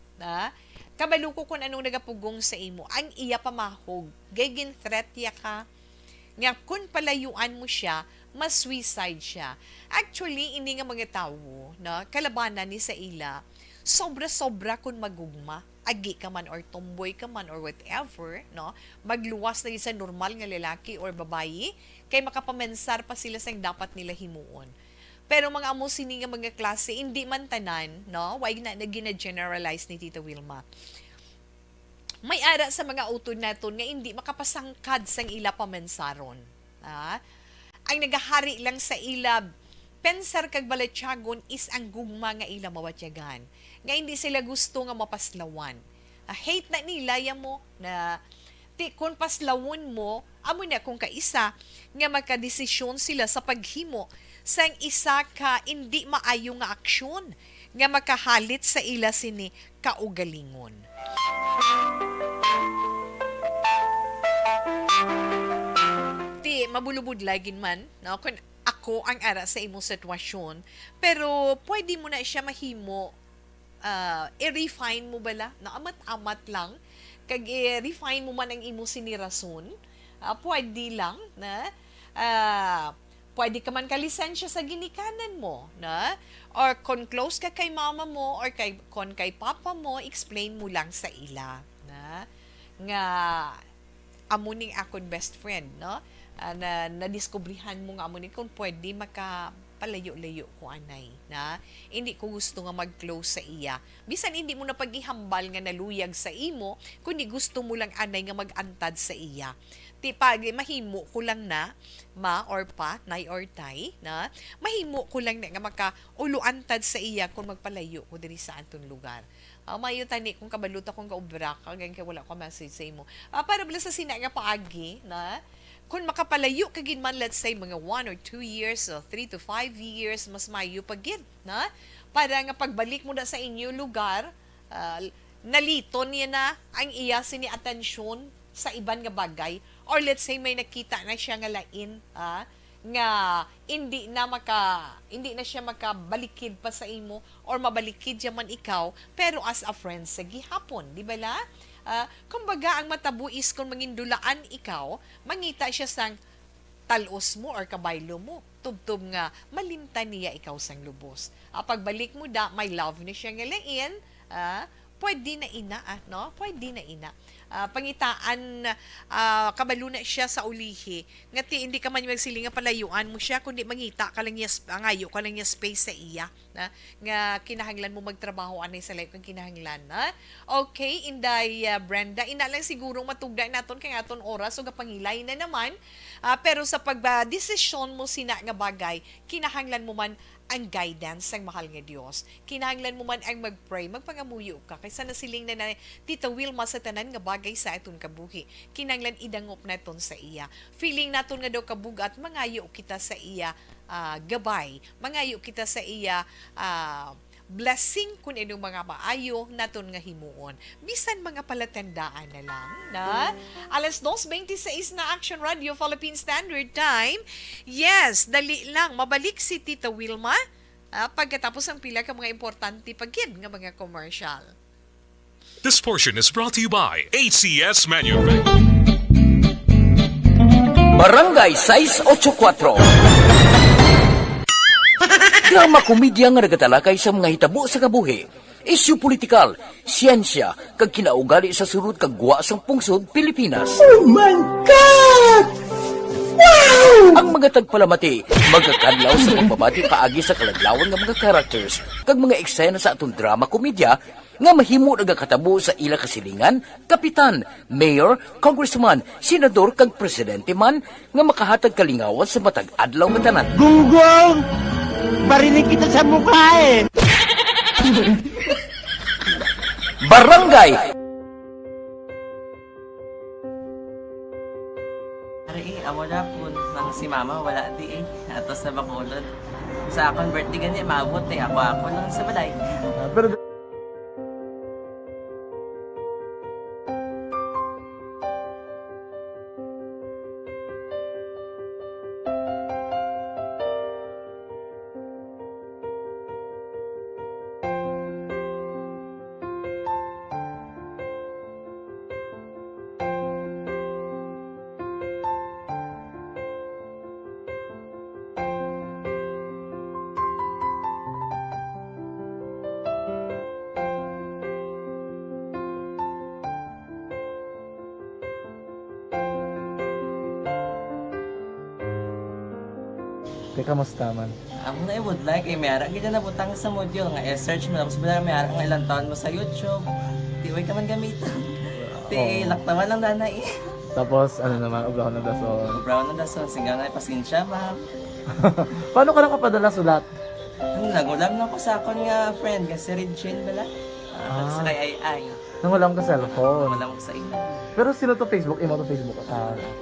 Kabalo ko kung anong nagapugong sa imo. Ang iya pamahog. Gagin threat ya ka. Nga kung palayuan mo siya, mas-suicide siya. Actually, ini nga mga tao, kalabanan ni sa ila, sobra-sobra kung magugma. Agi ka man or tomboy ka man or whatever, magluwas na sa normal nga lalaki or babayi, kay makapamensar pa sila sa dapat nila himuon. Pero mga amo sini nga mga klase, hindi man tanan, wag na gina-generalize ni Tita Wilma. May ara sa mga utod naton nga hindi makapasangkad sang ila pamensaron. Ang nagahari lang sa ila, pensar kag balatyagon is ang gugma nga ila mawatyagan. Nga hindi sila gusto nga mapaslawan. Hate na nila ya mo na kung paslawon mo, amo na kung kaisa nga magkadesisyon sila sa paghimo sang isa ka hindi maayo nga aksyon nga makahalit sa ila sini kaugalingon. Ti mabulubod lagin man, kung ako ang ara sa imong sitwasyon, pero pwede mo na siya mahimo i-refine mo bala na amat-amat lang kag i-refine mo man ang imong sinirason, pwede lang na pwede ka man kalisensya sa ginikanan mo, or kung close ka kay mama mo or kay papa mo, explain mo lang sa ila, nga amuning akon best friend, na nadiskubrihan mo nga amuning kung pwede makapalayo-layo ko anay, hindi ko gusto nga mag-close sa iya. Bisan hindi mo na paghihambal nga naluyag sa imo, kundi gusto mo lang anay nga mag-antad sa iya. Pag mahimo ko lang na ma or pa, nay or tay, mahimo ko lang na nga makauluantad sa iya kung magpalayo ko diri sa atong lugar. Mayo tani kung kabaluta kung kaubra ka, kay wala ko message sa imo. Para bala sa sina nga paagi, kung makapalayo ka gid man, let's say mga 1 or 2 years, 3 to 5 years, mas mayo pa gid, para nga pagbalik mo na sa inyo lugar, naliton niya na ang iya sini atensyon sa iban nga bagay, or let's say may nakita na siya nga lain, nga hindi na siya makabalikid pa sa imo or mabalikid man ikaw, pero as a friend sa gihapon, di ba la? Kumbaga ang matabuis kung mangindulaan ikaw, mangita siya sang talos mo or kabaylo mo. Tubtob nga malimtan niya ikaw sang lubos. Pagbalik mo da, may love ni siya ngalain, pwede na ina, no? Pwede na ina. Pangitaan, kabalo na siya sa ulihi. Ngati, hindi ka man magsilinga palayuan mo siya, kundi mangita ka lang niya, ngayo ka lang niya space sa iya. Nga kinahanglan mo magtrabaho anay sa life kang kinahanglan. Okay, Inday Brenda, ina lang sigurong matugda naton kay aton oras o kapangilay na naman. Pero sa pagdesisyon mo sina nga bagay, kinahanglan mo man ang guidance ng mahal nga Dios. Kinahanglan mo man ang mag-pray, magpangamuyo ka. Kaysa nasiling na Tita Wilma sa tanan nga bagay sa aton kabuhi. Kinahanglan idangop naton sa iya. Feeling naton nga daw kabugat, mangayo kita sa iya gabay. Mangayo kita sa iya blessing kung anong mga maayo naton nga himuon. Bisan mga palatandaan na lang na alas 2:26 na Action Radio Philippine Standard Time. Yes, dali lang. Mabalik si Tita Wilma pagkatapos ang pila ka mga importante pagkid nga mga commercial. This portion is brought to you by ACS Manufacturing. Barangay 684. Drama komedya nga nagatalakay sa mga hitabo sa kabuhi. Isyu politikal, siyensya, kag kinaugali sa surut kag guwa sang pungsod Pilipinas. Oh my God! Ang mga tagpalamati, magkakadlaw sa pagbabati paagi sa kalaglawan nga mga characters kag mga eksena sa atong drama komedya nga mahimo nagakatabo sa ila kasilingan, kapitan, mayor, congressman, senador kag presidente man nga makahatag kalingawan sa matag adlaw nga tanan. Gunggong! Barinig kita sa mukha eh! Barangay Ari, amo na po nang si mama wala di ato sa Bacolod. Sa akong birthday gani maabot ako lang sa balay. Pero kamusta man? Ako na would like mayara gid na butang sa module nga search mo tapos bala mayara nga ilang taon mo sa YouTube. Di way ka man gamitan. Ti laktawan lang danay. Tapos, ano naman, ublahon ng dason. Brown na dason singaw na pasensya ma'am. Paano ka nakapadala sulat? Nagulam na ko sa akon nga friend nga si Regine bala. Sa kay ay. Nang wala ka cellphone. Wala mo sa ina. Pero sino to Facebook? Imo to Facebook.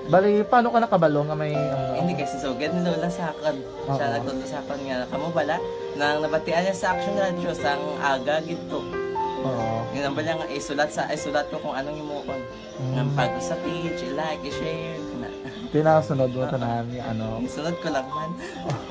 Bali, paano ka nakabalo nga may... Hindi kasi so good nila sa akin. Siya nagtuto sa akin nga kamo bala nang nabatian niya sa Action Radio sang aga gito. Oo. Yung bala nga isulat ko kung anong imuon. Nang pag sa page, like, i-share na. Tinasunod mo tanan ni ano. Isunod ko lang man.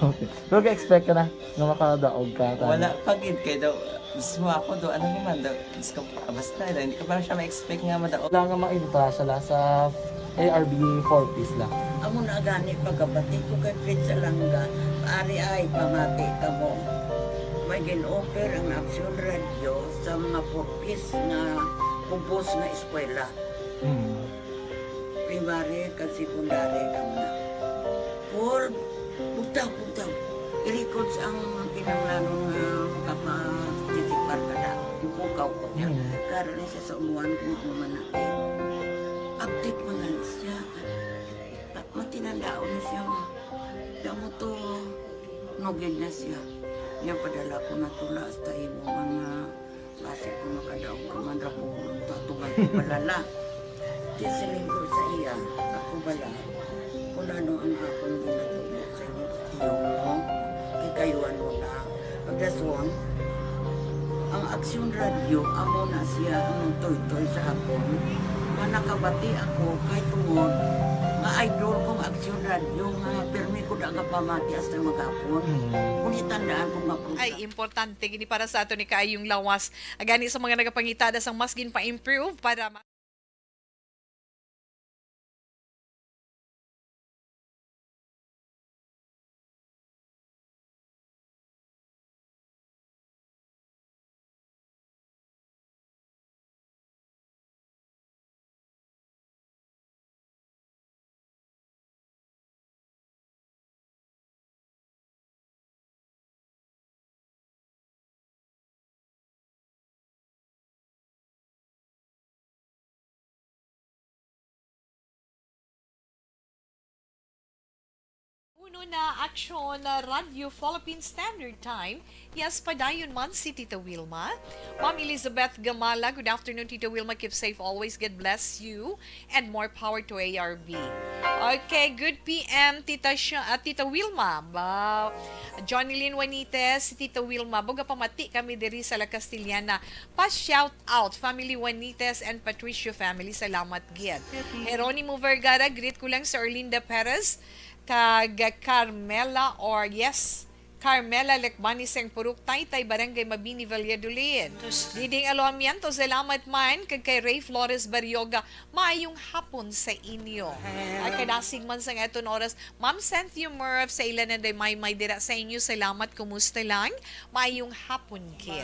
Okay. Pero ka-expect ka na nga makadaog ka. Wala pagid kay daw gusto mo ako do ano naman daw gusto ko basta hindi ko ba siya ma-expect nga madaog. Wala nga maibita siya sa ARB 4-piece lang. Amo na gani pagkabati ko kay Pizza Langga, ari ay pamati ka mo. May gin-offer ang Action Radio sa mga purpose na pupos na eskwela. Primary kag secondary kam na. For bugtaw. I-record ang kinanglanon nga makapatitikbar ka na. Ipukaw ko niya. Karoon siya sa umuan kung umanaki. Update mo na siya. Matinandaon na siya. Damo to, nogin na siya. Yan padala ko na tula sa imo mga klase ko makadaog ka man rapo. Tatugan ko balala. Tisiling ko sa iya. Ako bala. Kung ano ang akong ginatulog sa iyo. Tiyo mo. Kikayuan mo na. Pagdaswang, ang Action Radio, amo na siya ang toy-toy sa akon. Manakabati ako kay tungod Nga idol kong aksyon radyo nga permi ko da nga pamatias na magapon. Kung itandaan ko nga Ay, importante gini para sa ato ni kaayong lawas. Agani sa mga nagapangitada sang mas gin pa-improve para uno na aksyon na Radio Philippine Standard Time. Yes, padayon man si Tita Wilma. Ma'am Elizabeth Gamala, good afternoon, Tita Wilma. Keep safe always. God bless you. And more power to ARB. Okay, good PM, Tita Wilma. Johnny Lynn Juanites, si Tita Wilma. Boga pamati kami diri sa La Castillana. Pa-shout out, Family Juanites and Patricio family. Salamat, Gid. Jeronimo Vergara, greet ko lang sa Erlinda Perez. Kag Carmela Carmela Lekbani Seng Puruk Taytay Barangay Mabini Valladolid. Diding Aloamiento, salamat man kag kay Ray Flores Baryoga. Maayong hapon sa inyo. Ay kadasig man sa eton oras. Ma'am Cynthia Murph sa ilan na may dira sa inyo. Salamat, kumusta lang? Maayong hapon, kid.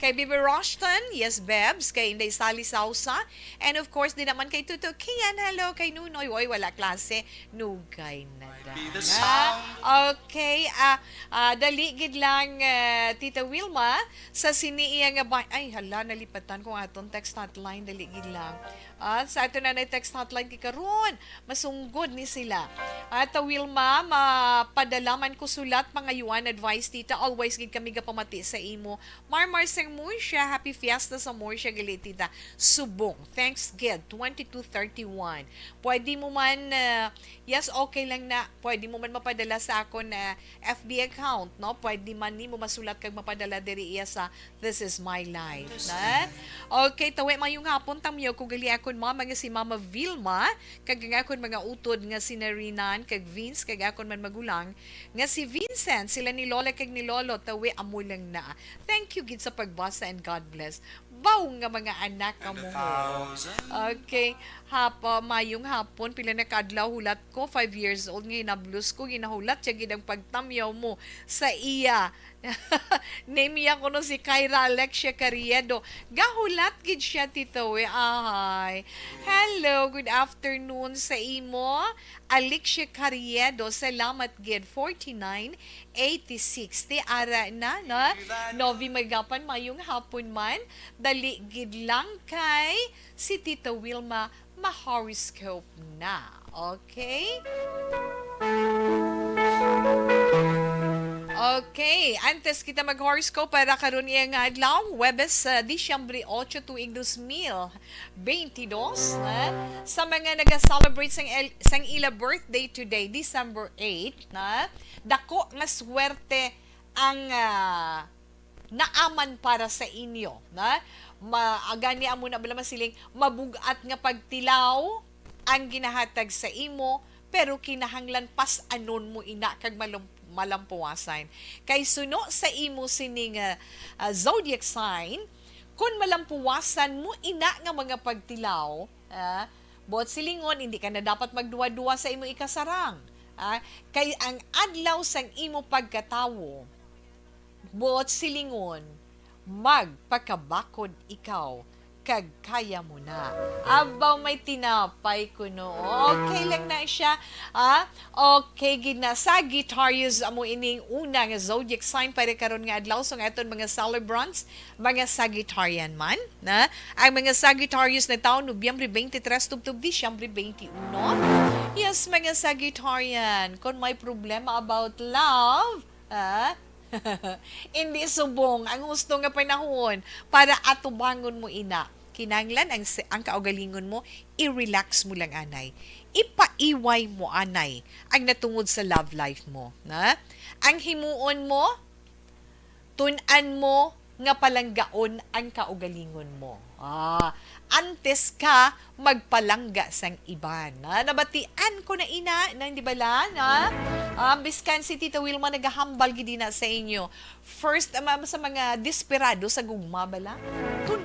Kay Bibi Roshton, yes, Bebs. Kay Inday Sally Sausa. And of course, di naman kay Tuto Kian. Hello, kay Nunoy. Oy, wala klase. Nugay na okay. Dali gid lang, Tita Wilma, sa siniiya nga ba... Ay, hala, nalipatan ko aton text hotline. Dali gid lang. Sa ato na text hotline kikaroon. Masunggod ni sila. Tita Wilma, mapadalaman ko sulat pangayuan advice, Tita. Always gid kami gapamati sa imo. Marmar sang Morsha. Happy Fiesta sa Morsha, gali, Tita. Subong. Thanks, Gid. 2231. Pwede mo man, yes, okay lang na. Pwede mo man mapadala sa ako na FB account, no? Pwede man ni mo masulat kag mapadala diri iya sa This Is My Life, na? Okay, tawi mayong hapon tamyo kung gali akon mga si Mama Vilma, kag nga akon mga utod nga si Narinan, kag Vince, kag akon man magulang, nga si Vincent, sila ni Lola kag ni Lolo, tawi amo lang na. Thank you gid sa pagbasa and God bless. Baw nga mga anak ka mo. Okay, mayong hapon, pila na kadlaw hulat ko, 5 years old nga inablus ko, ginahulat siya gid ang pagtamyaw mo sa iya. Name niya ko no si Kyra Alexia Carriedo. Gahulat gid siya, Tito. Ay. Hello, good afternoon sa imo. Alexia Carriedo, salamat gid. 4986. Ti ara na, no? Novi magapan mayong hapon man. Dali gid lang kay si Tita Wilma ma-horoscope na. Okay? Okay, antes kita mag-horoscope para karon iya nga adlaw, Webes, Disyembre 8 tuig 2022, sa mga naga-celebrate sang ila birthday today, December 8, na dako nga swerte ang naaman para sa inyo, na gani amo na bala masiling mabugat nga pagtilaw ang ginahatag sa imo, pero kinahanglan pas anon mo ina kag malampuasan. Kay suno sa imo sining zodiac sign, kung malampuasan mo ina nga mga pagtilaw, bot silingon, hindi ka na dapat magduwa-duwa sa imo ikasarang. Kay ang adlaw sang imo pagkatawo, bot silingon, magpakabakod ikaw, kag kaya mo na. Abaw may tinapay ko no. Okay lang na siya. Okay, gina. Sagittarius amo ining una nga zodiac sign para karon nga adlaw. So nga aton mga celebrants, mga Sagittarian man. Na? Ang mga Sagittarius na taon, Nobyembre 23, tubtub Disyembre 21. Yes, mga Sagittarian, kung may problema about love, hindi subong ang gusto nga panahon para atubangon mo ina. Kinanglan ang kaugalingon mo, i-relax mo lang anay. Ipaiway mo anay ang natungod sa love life mo. Na? Ang himuon mo, tunan mo nga palanggaon ang kaugalingon mo. Antes ka magpalangga sang iban. Nabatian ko na ina, na hindi bala, na? Biskan si Tita Wilma nagahambal gidi na sa inyo. First, sa mga desperado sa gugma bala,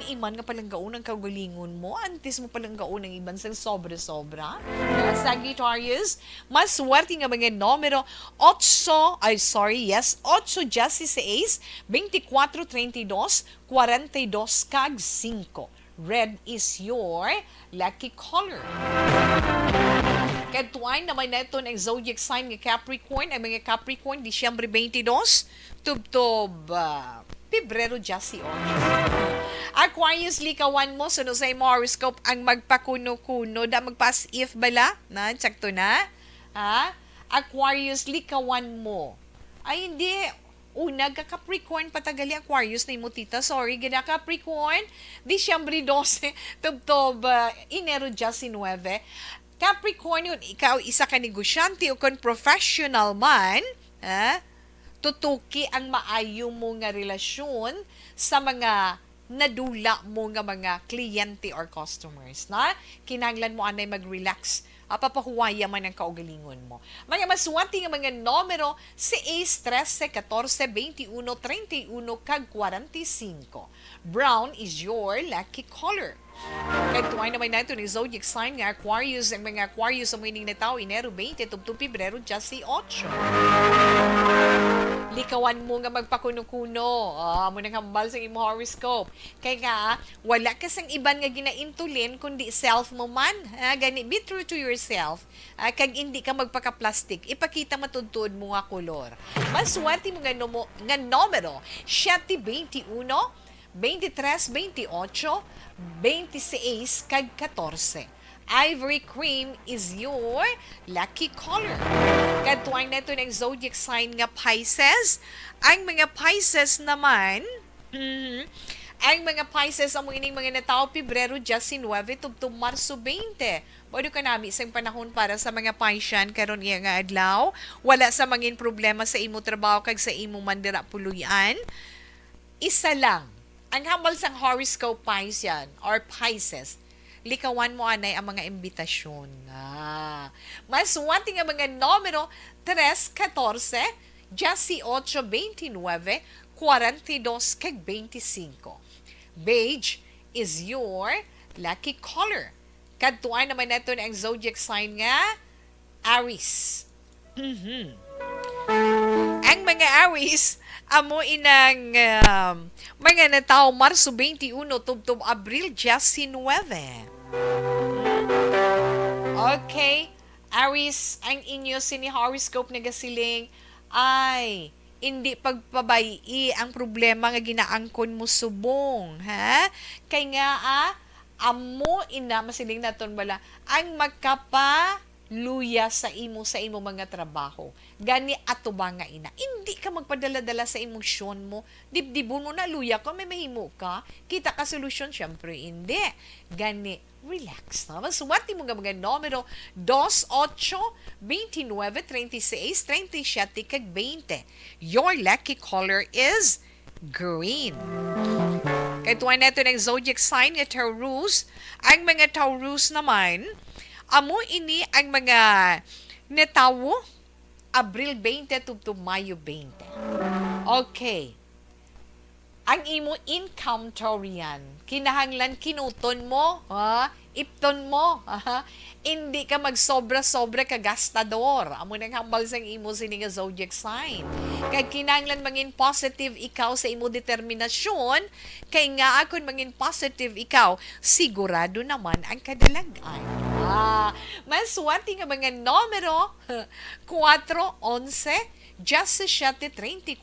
iman nga palanggaon ang kaugalingon mo, antes mo palanggaon ang iban sang sobra-sobra. Sagittarius, mas swerte nga mga numero 8, 16, 24, 32, 42, kag 5. Red is your lucky color. Katuan naman na ito ng zodiac sign ng Capricorn. Ang mga Capricorn, Disyembre 22, tubtob, Pebrero 18. Aquarius, likawan mo, sunod sa imo horoscope, ang magpakuno-kuno, da magpas if bala, na, tsakto na, Aquarius, likawan mo. Ay, hindi, una, Capricorn, patagali Aquarius na imo tita, sorry, gina Capricorn, Disyembre 12, tubtob, Enero 19. Capricorn yun, ikaw isa ka negosyante o kon professional man, tutuki ang maayo mo nga relasyon sa mga nadula mo nga mga kliyente or customers, na kinahanglan mo anay mag-relax, papahuwaya man ang kaugalingon mo. Mga maswati nga mga numero, 6, 13, 14, 21, 31, kag 45. Brown is your lucky color. Kahit tuway naman na ito ni zodiac sign nga Aquarius, ang mga Aquarius sa mga na tao, Enero 20, tubtub Pebrero 18. Likawan mo nga magpakuno-kuno. Mo nang hambal sa imo horoscope. Kaya nga, wala ka sang iban nga ginaintulin, kundi self mo man. Gani, be true to yourself. Kag hindi ka magpaka-plastic, ipakita matudtod mo nga kolor. Maswerte mo nga numero, 7, 21, 23, 28, 26, kag 14. Ivory cream is your lucky color. Katuwang na ito ng zodiac sign nga Pisces. Ang mga Pisces naman, ang mga Pisces, ang ining mga natao, Pebrero 19, tubtub Marso 20. Pwede ka namin isang panahon para sa mga Piscean karon iya nga adlaw. Wala sa mangin problema sa imo trabaho kag sa imo mandira puluyan. Isa lang. Ang hambal sang horoscope Piscean or Pisces, likawan mo anay ang mga imbitasyon. Mas wanti nga mga numero 3, 14, 18, 29, 42, kag 25. Beige is your lucky color. Kadtuan naman nato ang zodiac sign nga Aries. Ang mga Aries, amo inang mga natao Marso 21, tubtob Abril 19. Okay, Aries, ang inyo sini horoscope na gasiling ay hindi pagpabayi ang problema nga ginaangkon mo subong, ha? Kay nga amo ina masiling naton bala ang magkapaluya sa imo mga trabaho. Gani ato ba nga ina? Hindi ka magpadala-dala sa emosyon mo. Dibdibon mo na luya ka, may mahimo ka. Kita ka solusyon, syempre hindi. Gani, relax na. Maswati mo nga mga numero 2, 8, 29, 36, 37, kag 20. Your lucky color is green. Kaya tuwan na ito ng zodiac sign nga Taurus. Ang mga Taurus naman, amo ini ang mga netawo Abril 20 tubtob Mayo 20. Okay. Ang imo income torian, kinahanglan kinuton mo, ipton mo, hindi ka magsobra-sobra ka gastador. Amo nang hambal sang imo sini nga zodiac sign. Kay kinahanglan mangin positive ikaw sa imo determinasyon, kay nga akon mangin positive ikaw, sigurado naman ang kadalagan. Maswerte nga mga numero 4, 11, 17, 34,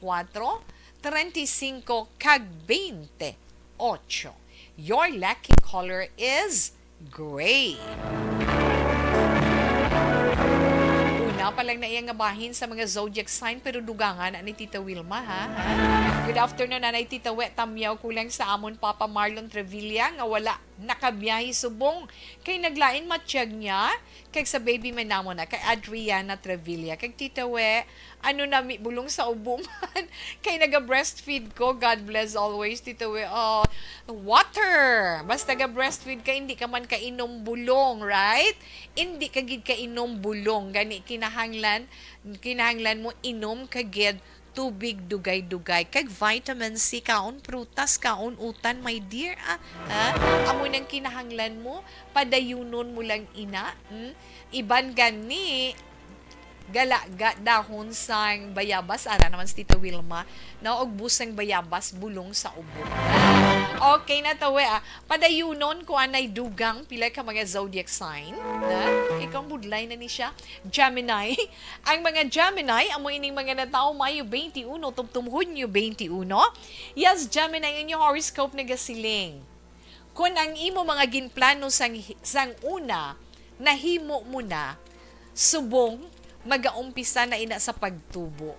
35, kag 28. Your lucky color is gray. Una pa lang na iyang nga bahin sa mga zodiac sign pero dugangan ani Tita Wilma, ha? Good afternoon, Nanay Tita Wet Tamyaw, kulang sa amon Papa Marlon Trevilla nga wala nakabiyahe subong. Kay naglain matiyag niya, kay sa baby man namo na, kay Adriana Trevilla. Kay Tita We, ano na bulong sa ubuman. Kay naga-breastfeed ko, God bless always, Tita We. Oh, water! Basta ga-breastfeed ka, hindi ka man kainom bulong, right? Hindi ka gid kainom bulong. Gani, kinahanglan mo inom ka gid tubig dugay-dugay kag vitamin C kaon prutas kaon utan my dear amo nang kinahanglan mo padayunon mo lang ina iban gani galaga dahon sang bayabas ara naman si Tita Wilma na og busang bayabas bulong sa ubo. Okay na to padayunon ko anay dugang pila ka mga zodiac sign ikaw budlay na ni siya Gemini. Ang mga Gemini amo ining mga natawo Mayo 21 tubtum Hunyo 21. Yes, Gemini inyong horoscope nagasiling kung ang imo mga ginplano sang una nahimo mo na subong magaumpisa na ina sa pagtubo.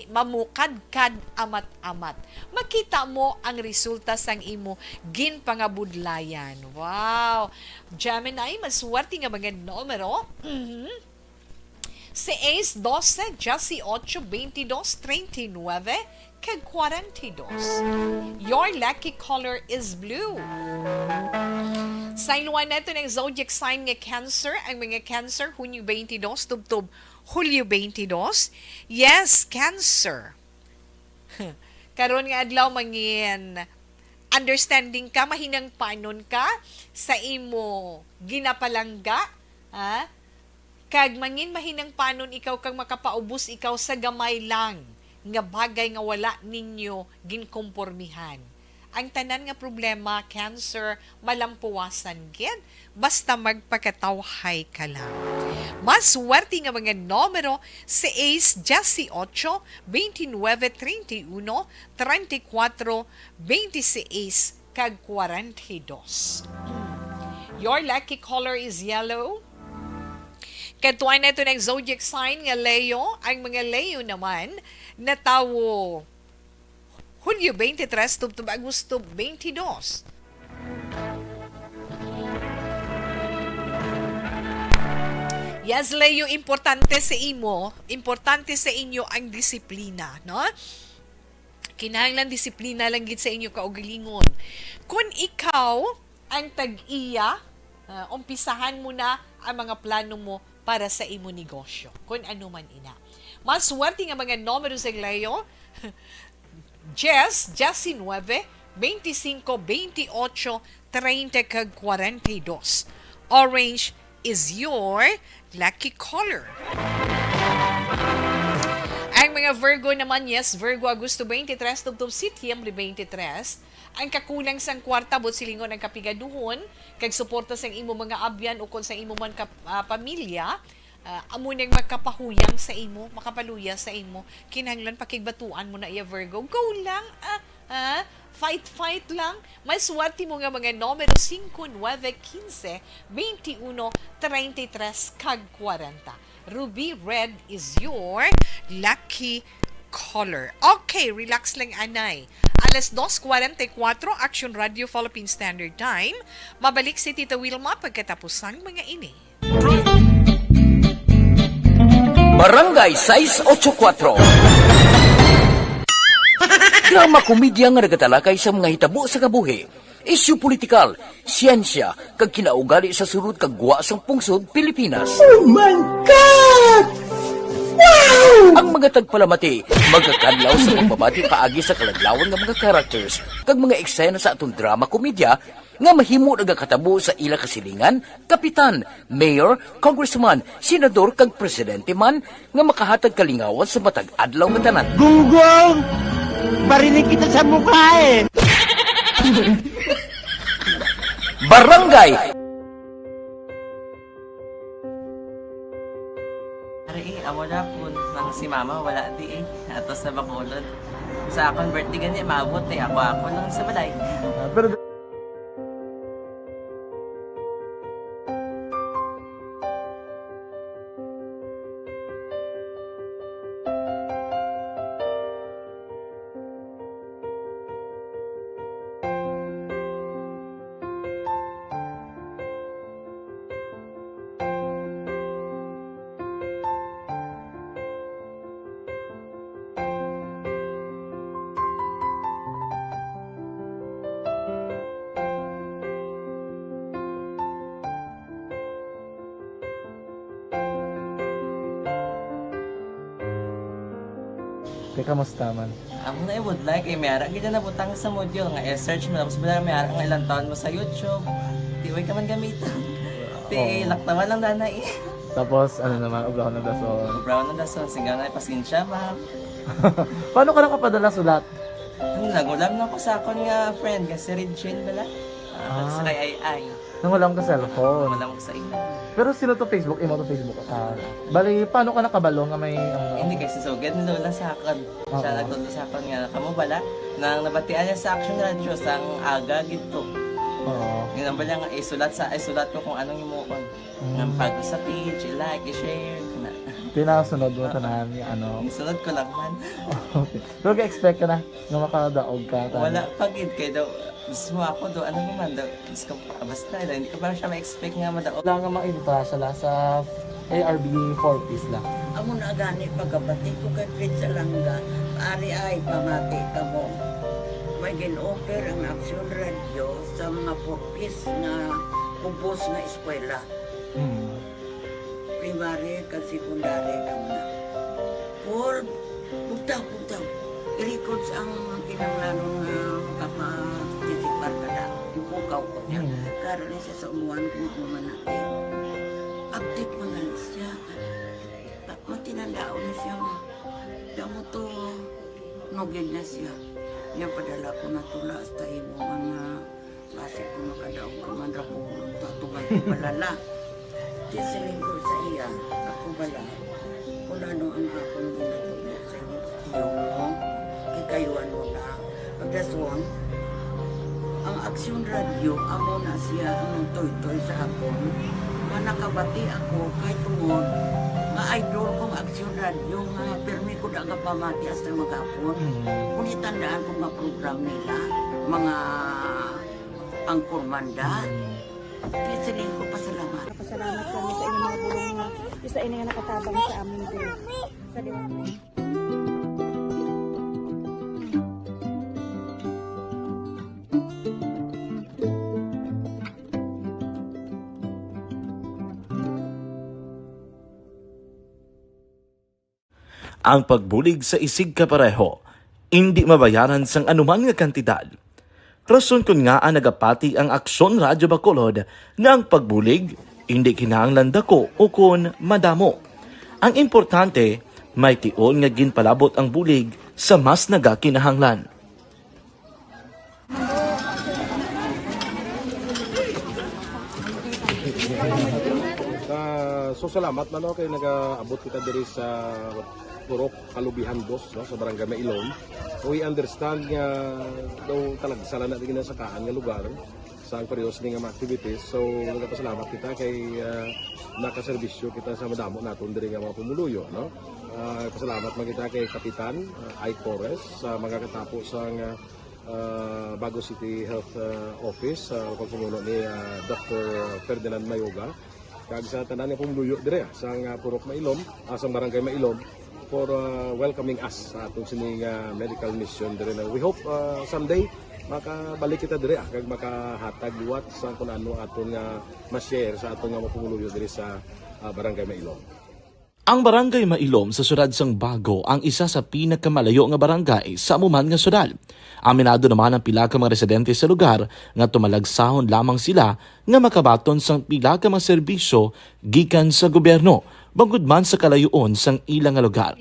Mamukadkad amat-amat. Makita mo ang resulta sang imo ginpangabudlayan. Wow! Gemini, maswerte nga mga numero. Si Ace 12, Jesse 8, 22, 39, kag 42. Your lucky color is blue. Sign 1 neto ng zodiac sign nga Cancer. Ang mga Cancer, Hunyo 22, tubtub Hulyo 22. Yes, Cancer. Karon nga adlaw mangin understanding ka, mahinang panon ka sa imo ginapalangga, kag mangin mahinang panon ikaw kag makapaubos ikaw sa gamay lang nga bagay nga wala ninyo ginkompormihan. Ang tanan nga problema, Cancer, malampuwasan gid basta magpakatawhay ka lang. Mas swerte nga mga numero si Ace, Jesse 8, 29, 31, 34, 26, kag 42. Your lucky color is yellow. Katuan na ito ng zodiac sign nga Leo. Ang mga Leo naman, natawo Hulyo 23, tubtub Agosto 22. Yes, Leo, importante sa inyo ang disiplina, no? Kinahanglan disiplina lang gid sa inyo kaugalingon. Kung ikaw ang tag-iya, umpisahan mo na ang mga plano mo para sa imo negosyo. Kung ano man ina. Mas swerte nga mga numero sa Leo. Jesse 9, 25, 28, 30, kag 42. Orange is your lucky color. Ang mga Virgo naman, yes, Virgo Agosto 23, tubtub Setyembre 23, ang kakulang sang kwarta bot silingon ang kapigaduhon, kag suporta sang imo mga abyan o kung sa imo man pamilya, amo nang makapahuyang sa imo, makapaluya sa imo, kinahanglan pakigbatuan mo na iya Virgo. Go lang, fight lang. May swerte mo nga mga numero 5, 9, 15, 21, 33, kag 40. Ruby red is your lucky color. Okay, relax lang anay. Alas 2:44, Action Radio Philippine Standard Time. Mabalik si Tita Wilma pagkatapos ng mga ini. Barangay 684. Drama komedya nga nagatalakay sa mga hitabo sa kabuhi. Isyu politikal, siyensya, kag kinaugali sa sulod kag guwa sang pungsod Pilipinas. Oh my God! Wow! Ang mga tagpalamati, magkakadlaw sa pagbabati paagi sa kalaglawan nga mga characters kag mga eksena sa atong drama komedya nga mahimo nagakatabo sa ila kasilingan, kapitan, mayor, congressman, senador kag presidente man nga makahatag kalingawan sa matag adlaw nga tanan. Gunggong! Barinig kita sa mukha eh! Barangay Ari, amo na po nang si mama wala di ato sa Bacolod. Sa akong birthday gani maabot ako lang sa balay. Pero Di kamusta man? Amo na I would like, mayara gid na butang sa module nga i-search mo, tapos bala mayara nga ilang taon mo sa YouTube. Di way ka man gamitan. Di laktawan lang dana eh. Tapos, ano naman, ublaw ng dason. Brown na dason, sigaw na pasensya ma'am. Paano ka nakapadala sulat? Nagulam na ko sa akon nga friend, nga si Regine bala. Sa kay ay. Nang wala ka cellphone. Wala mo sa ina. Pero sino to Facebook? Imo to Facebook account. Bali, paano ka nakabalo nga may... Hindi kasi sugad ni Lola sa akon. Siya nagtuto sa akon nga, kamo bala, nang nabatian niya sa Action Radio sang aga gito. Oo. Yung ba lang isulat ko kung anong imukon. Nang pag sa page, i-like, i-share. Pinasunod mo tanan ni ano. Isunod ko lang man. Okay. Pero ka-expect ka na nga makadaog ka. Wala pagid kay daw. Gusto mo ako do, ano naman daw. Gusto ko, basta hindi ko ba siya ma-expect nga madaog. Wala nga maibita sila sa ARB 4-piece lang. Amo na gani pagkabati ko kay Fritz Alanga, ari ay pamati ka mo. May gin-offer ang Action Radio sa mga purpose na pupos na eskwela. Primary ka sekundary ka na. For bugtaw. I-records ang kinanglanon nga makapasisikbar ka na. Ipukaw ko niya. Karoon siya sa umuan kung natin. Update mo na siya. Matinandao na siya. Damo to, nogin na siya. Yan padala ko na tula hasta imo mga klase ko nakadaog ka man rapo tatugan ko balala. Tisiling ko sa iya, ako bala. Kung ano ang akong ginatulo sa inyo, tiyo mo, kikayuan mo na. Pagdason, ang Action Radio, amo na siya ang toy-toy sa akon. Manakabati ako kay tungod nga idol kong Action Radio nga permi ko na nga pamati hasta magapon. Kung itandaan kong mga program nila, mga angkormanda, tisiling ko pasalamat. Pasalamat kami sa inyong mga bulong nga isa ini nga nakatabang sa amin din. Sa diwata. Ang pagbulig sa isig kapareho, hindi mabayaran sang anuman nga kantidad. Rason kun nga ang nagapati ang Aksyon Radyo Bacolod nga ang pagbulig hindi kinahanglan dako o kun madamo. Ang importante, may tion nga ginpalabot ang bulig sa mas nagakinahanglan. So salamat na no kay nagaabot kita diri sa Purok Kalubihan Boss no, sa Barangay Mailom. We understand nga daw talaga sala na din sa kaan nga lugar sa perios ni nga mga activities. So nagapasalamat kita kay nakaserbisyo kita sa madamo naton diri nga mga pumuluyo no. Pasalamat man kita kay Kapitan I. Torres sa mga katapo sa Bago City Health Office sa pagpumuno ni Dr. Ferdinand Mayoga. Kag sa tanan nga pumuluyo dire sa Purok Mailom, sa Barangay Mailom for welcoming us sa atong sining medical mission dire. We hope someday makabalik kita dire kag makahatag liwat sa kun ano aton nga ma-share sa aton nga mapumuluyo dire sa Barangay Mailom. Ang Barangay Mailom sa syudad sang Bago ang isa sa pinakamalayo nga barangay sa amuman nga syudad. Aminado naman ang pila ka mga residente sa lugar nga tumalagsahon lamang sila nga makabaton sang pila ka mga serbisyo gikan sa gobyerno bangod man sa kalayuon sang ilang nga lugar.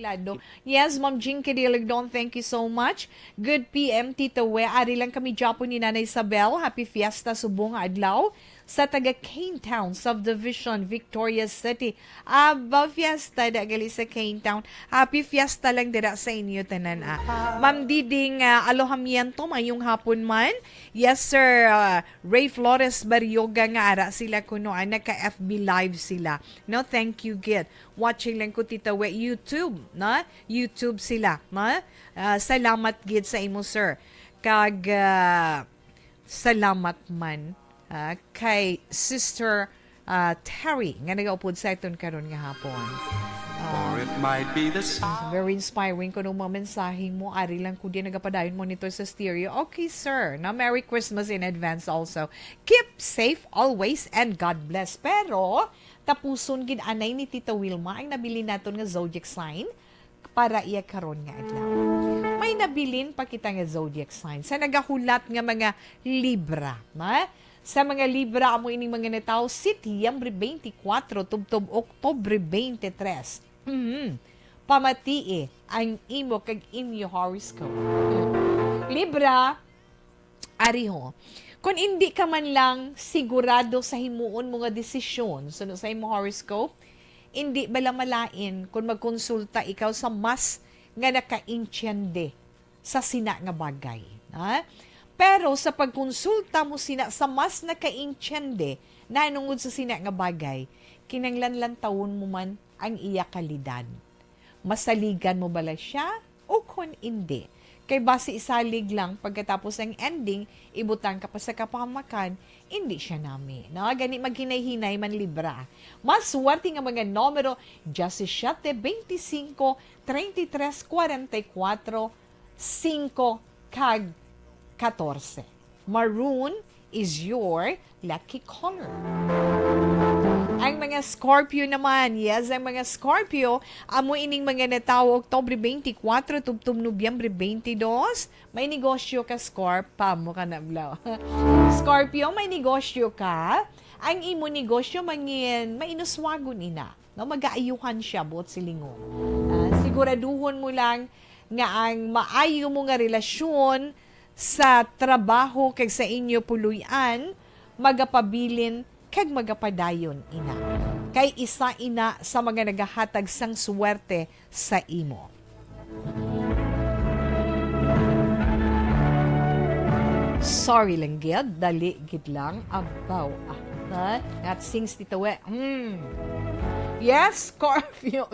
Yes, Ma'am Jinky Diligdon, thank you so much. Good PM, Tita We. Ari lang kami Japo ni Nanay Isabel. Happy Fiesta subong adlaw sa taga Cane Town Subdivision, Victoria City. Aba fiesta dagali sa Cane Town. Happy fiesta lang dira sa inyo tanan. Ma'am Diding alohamiento mayong hapon man. Yes sir, Ray Flores Baryoga nga ara sila kuno naka FB live sila. No, thank you gid. Watching lang ko Tita We YouTube, na? YouTube sila, na? Salamat gid sa imo sir. Kag salamat man kay Sister Terry nga nagaupod sa iton karon nga hapon. Very inspiring ko nung mga mensaheng mo. Ari lang ko din nagapadayon monitor sa stereo. Okay, sir. Na Merry Christmas in advance also. Keep safe always and God bless. Pero, tapuson gid anay ni Tita Wilma ang nabili naton nga zodiac sign para iya karon nga adlaw. May nabilin pa kita nga zodiac sign sa nagahulat nga mga Libra. Sa mga Libra, amo ining mga nataw, Setyembre 24, tubtob Oktobre 23. Pamatii ang imo kag inyo horoscope. Libra, ariho. Kung hindi ka man lang sigurado sa himuon mga desisyon sa imo horoscope, hindi bala malain kung magkonsulta ikaw sa mas nga naka-intyende sa sina nga bagay. Pero sa pagkonsulta mo sina sa mas naka-intyende na nungod sa sina nga bagay, kinanglanlan taon mo man ang iya kalidad. Masaligan mo bala siya o kung hindi. Kay base isalig lang pagkatapos ang ending, ibutang ka pa sa kapamakan, hindi siya nami. Gani maghinay-hinay man Libra. Mas swerte nga mga numero 17, 25, 33, 44, 5, kag 14. Maroon is your lucky color. Ang mga Scorpio naman, yes, ang mga Scorpio, amo ining mga natawo Oktobre 24, tubtob Nobyembre 22, may negosyo ka, Scorp, pamo ka na blaw. Scorpio, may negosyo ka, ang imo negosyo mangin, mainuswagon ina, no? Mag-aayuhan siya buot silingon. Siguraduhon mo lang nga ang maayo mo nga relasyon sa trabaho kag sa inyo puluyan, magapabilin kag magapadayon ina. Kay isa ina sa mga nagahatag sang suwerte sa imo. Sorry lang gid, dali gid lang abaw. At sings titawe. Yes,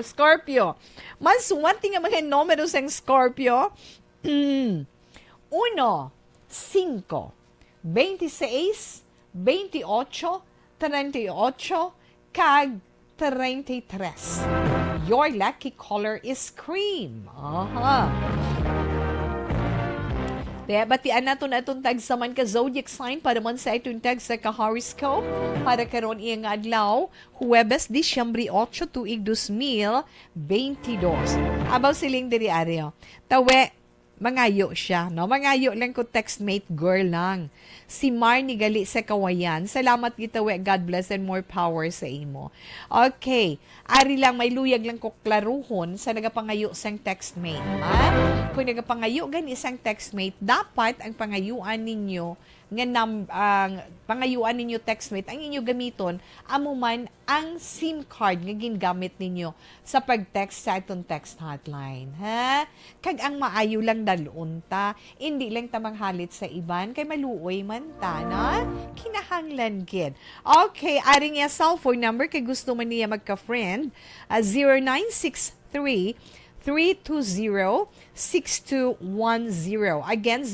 Scorpio. Mas suwerte nga mga numero sang Scorpio. 1, 5, 26, 28, 38, kag 33. Your lucky color is cream. Kaya batian nato na itong tag sa man ka zodiac sign para man sa itong tag sa ka-horoscope para karon iyang adlaw, Huwebes, Disyembre 8, tuig 2022. Abaw siling diri areo. Tawe, mangayo siya, no? Mangayo lang ko textmate girl lang. Si Marnie gali sa Kawayan. Salamat gitawe. God bless and more power sa imo. Okay. Ari lang, may luyag lang ko klaruhon sa nagapangayo sang textmate. Kung nagapangayo gan isang textmate, dapat ang pangayuan ninyo nga pangayuan ninyo textmate, ang inyo gamiton, amo man ang SIM card nga gingamit ninyo sa pag-text sa itong text hotline. Kag ang maayo lang dalunta, hindi lang tamang halit sa iban, kay maluoy man ta, na? Kinahanglan gid. Okay, aring niya cellphone number, kay gusto man niya magka-friend, 0963 320-6210. Again,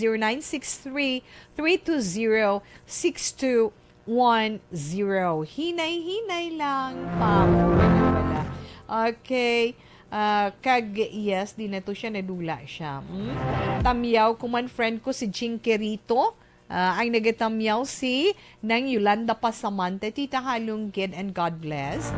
0963-320-6210. Hinay-hinay lang. Pamo na pala. Okay. Yes, di na to siya, nadula siya. Tamyaw ko man friend ko si Jinkerito. Ang nagatamyaw si nang Yolanda Pasamante, Tita Halunggid, and God bless.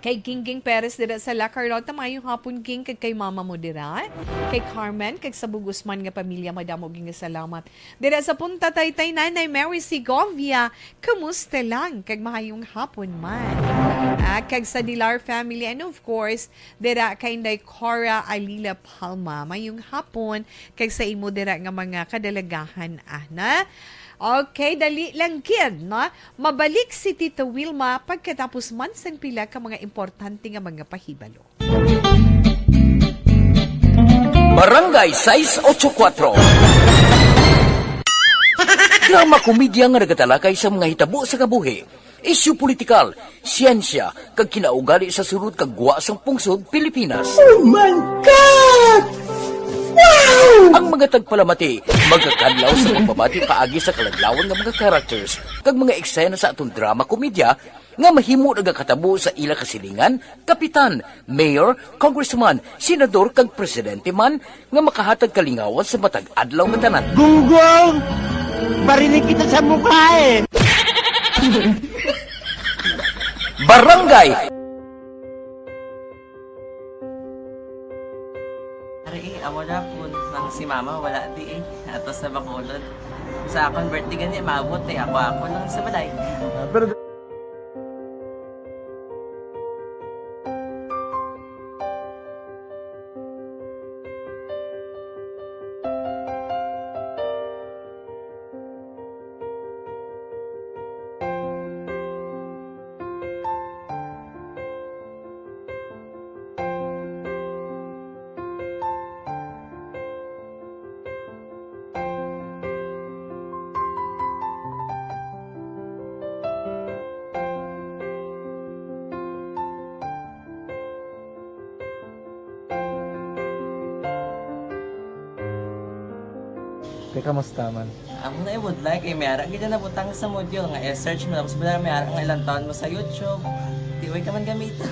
Kay King Perez dira sa La Carlota, mayong hapon King, kag kay mama mo dira. Kay Carmen, kag sa Bugusman nga pamilya, madamo ging salamat. Dira sa Punta Taytay, Nanay Mary Segovia, kamusta lang, kag mahayong hapon man. Kag sa Dilar family, and of course, dira kay Inday Cora Alila Palma, mayong hapon, kag sa imo dira nga mga kadalagahan, na. Okay, dali lang kid, no? Mabalik si Tita Wilma pagkatapos man sang pila ka mga importante nga mga pahibalo. Barangay 684. Drama komedya nga nagatalakay sa mga hitabo sa kabuhi. Isyu politikal, siyensya, kag kinaugali sa surut kag guwa sang pungsod Pilipinas. Oh my God! Wow! Ang mga tagpalamati, magkakadlaw sa pagbabati paagi sa kaladlawan ng mga characters kag mga eksena sa atong drama komedya nga mahimo nagakatabo sa ila kasilingan, kapitan, mayor, congressman, senador kag presidente man nga makahatag kalingawan sa matag adlaw nga tanan. Gunggong! Barinig kita sa mukha eh! Barangay si mama wala di eh. Ato sa Bacolod. Sa akong birthday gani, maabot eh. Ako lang sa balay. Pero kamusta man? Ako na would like eh, mayara kita na butang sa module nga search mo tapos bala mayara nga ilang taon mo sa YouTube. Tiway ka man gamitan.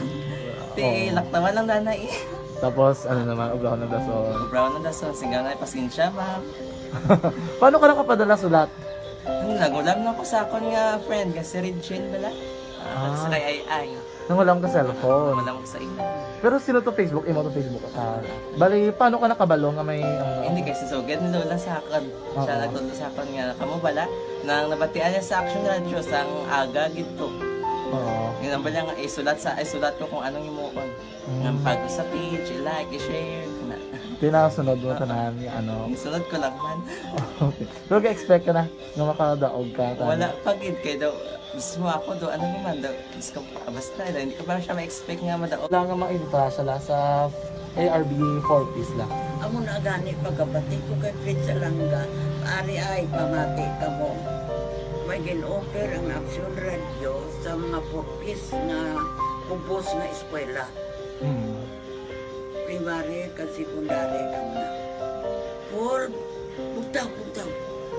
Ti laktawan lang nanay. Tapos ano naman, ublaw ng dason. Brown na dason, singa nga pasensya ma'am. Paano ka nakapadala sulat? Nagulam na ko sa akon nga friend kasi Regine bala. Sa kay ay. Nang walang ka cellphone. Wala mo sa ina. Pero sino to Facebook? Imo to Facebook. Bali, paano ka nakabalo nga may Hindi kasi sugad ni Lola sa akon. Siya nagtulong sa akon nga kamo bala nang nabatian niya sa Action Radio sang aga gito. Oo. Yun ang bala nga isulat ko kung anong imuon. Nga pag sa page, i-like, i-share. Tinasunod mo tanan ano. Isunod ko lang man. Okay. Pero ka-expect ka na nga makadaog ka. Wala pagid kay daw gusto mo ako do ano naman daw gusto ko basta hindi ko pa siya ma-expect nga madaog. Wala nga makita siya sa ARB 4 piece lang. Amo na gani pagkabati ko kay Fritz Alanga, ari ay pamati ka mo. May gin-offer ang Action Radio sa mga 4-piece na compose na eskwela. Primary kag secondary ka na. For bugtaw.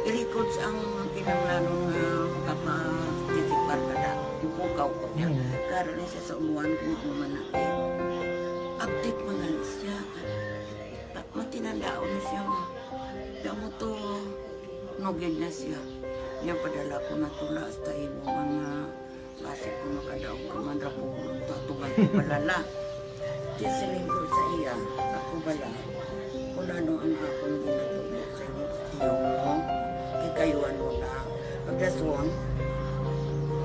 I-record sa ang kinanglanong makapasisipar ka na. Ipukaw ko niya. Karoon niya siya sa umuwan kung umuman natin. Update mga siya. Matinandaon na siya. Damo to, nogin na siya. Niya padala ko na tula sa imo mga klase ko nakadaog ka man rapulong to atugan ko balala. Tisiling ko sa iya, ako bala. Kung ano ang akong ginatulog sa iyo, mo, ikayuan mo na. Pagdaswang,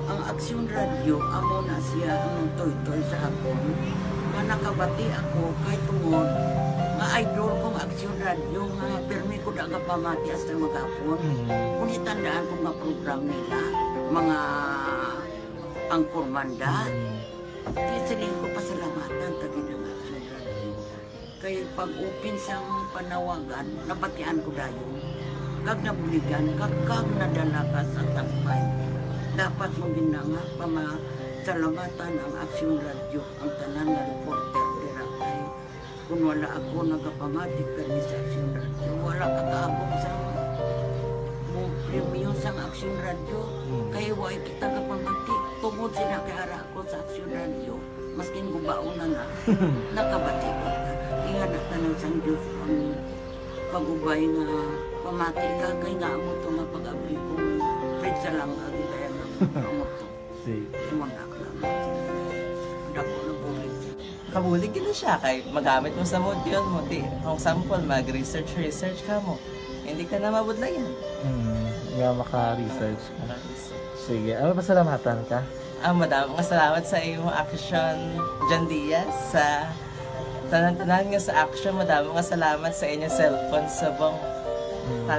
ang Action Radio, amo na siya ang toy-toy sa akon. Manakabati ako kahit tungod, nga idol kong Action Radio, nga permi ko daga pamati as na magapon. Kung itandaan ko nga program nila, mga angkormanda, tisiling ko pasalamatan tagi ng Action Radio. Kaya pag-open siyang panawagan, nabatian ko dayon. Kag nabuligan, kag nadala ka sa tampay. Dapat mong ginanga, pamasalamatan ang Action Radio, ang tanan na reporter dirakay. Kung wala ako nagapamatik kami sa Action Radio, wala kakaabot sa premium sa Action Radio. Kaya wala kita kapamatik. Tungod sila kay ara ako sa Action Radio, maskin gubaon na nakabati ko. Iyan na tanong sa Diyos ang pag-ubay nga pamati ka kay nga mo ito nga pag-abay kong Fritz lang agi kaya nga mo ito. Umanda ka naman. Dako na bulit siya. Kabulig na siya kay magamit mo sa module mo. Kung sample, mag-research ka mo. Hindi ka na mabudlayan. Nga maka-research ka na. Sige, pasalamatan ka? Madam, salamat sa iyong Action John Diaz sa tanan-tanan nga sa Action. Madam, salamat sa inyong cellphone sa bong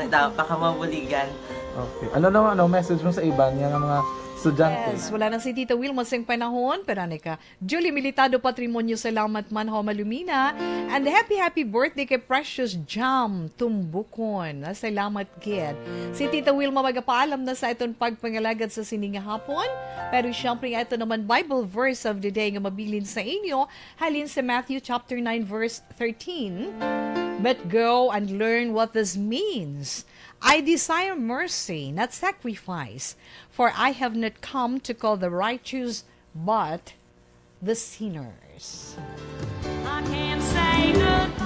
dapat pa ka mabuligan. Okay. Ano naman message mo sa iba nga mga estudyante? Yes, wala na si Tita Wilma sing panahon. Pero ka, Julie Militado Patrimonio, salamat man ho Malumina. And happy birthday kay Precious Jam Tumbukon. Salamat kid. Si Tita Wilma magapaalam na sa itong pagpangalagad sa sininga hapon. Pero syempre ito naman Bible verse of the day nga mabilin sa inyo. Halin sa Matthew chapter 9 verse 13. But go and learn what this means. I desire mercy, not sacrifice, for I have not come to call the righteous, but the sinners.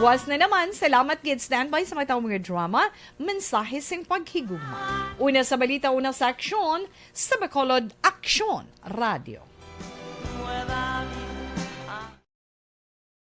Buwas na naman, salamat kids, standby sa mga mga drama, mensahe sing paghigugma. Una sa balita, unang sa aksyon, sa Bacolod Action Radio.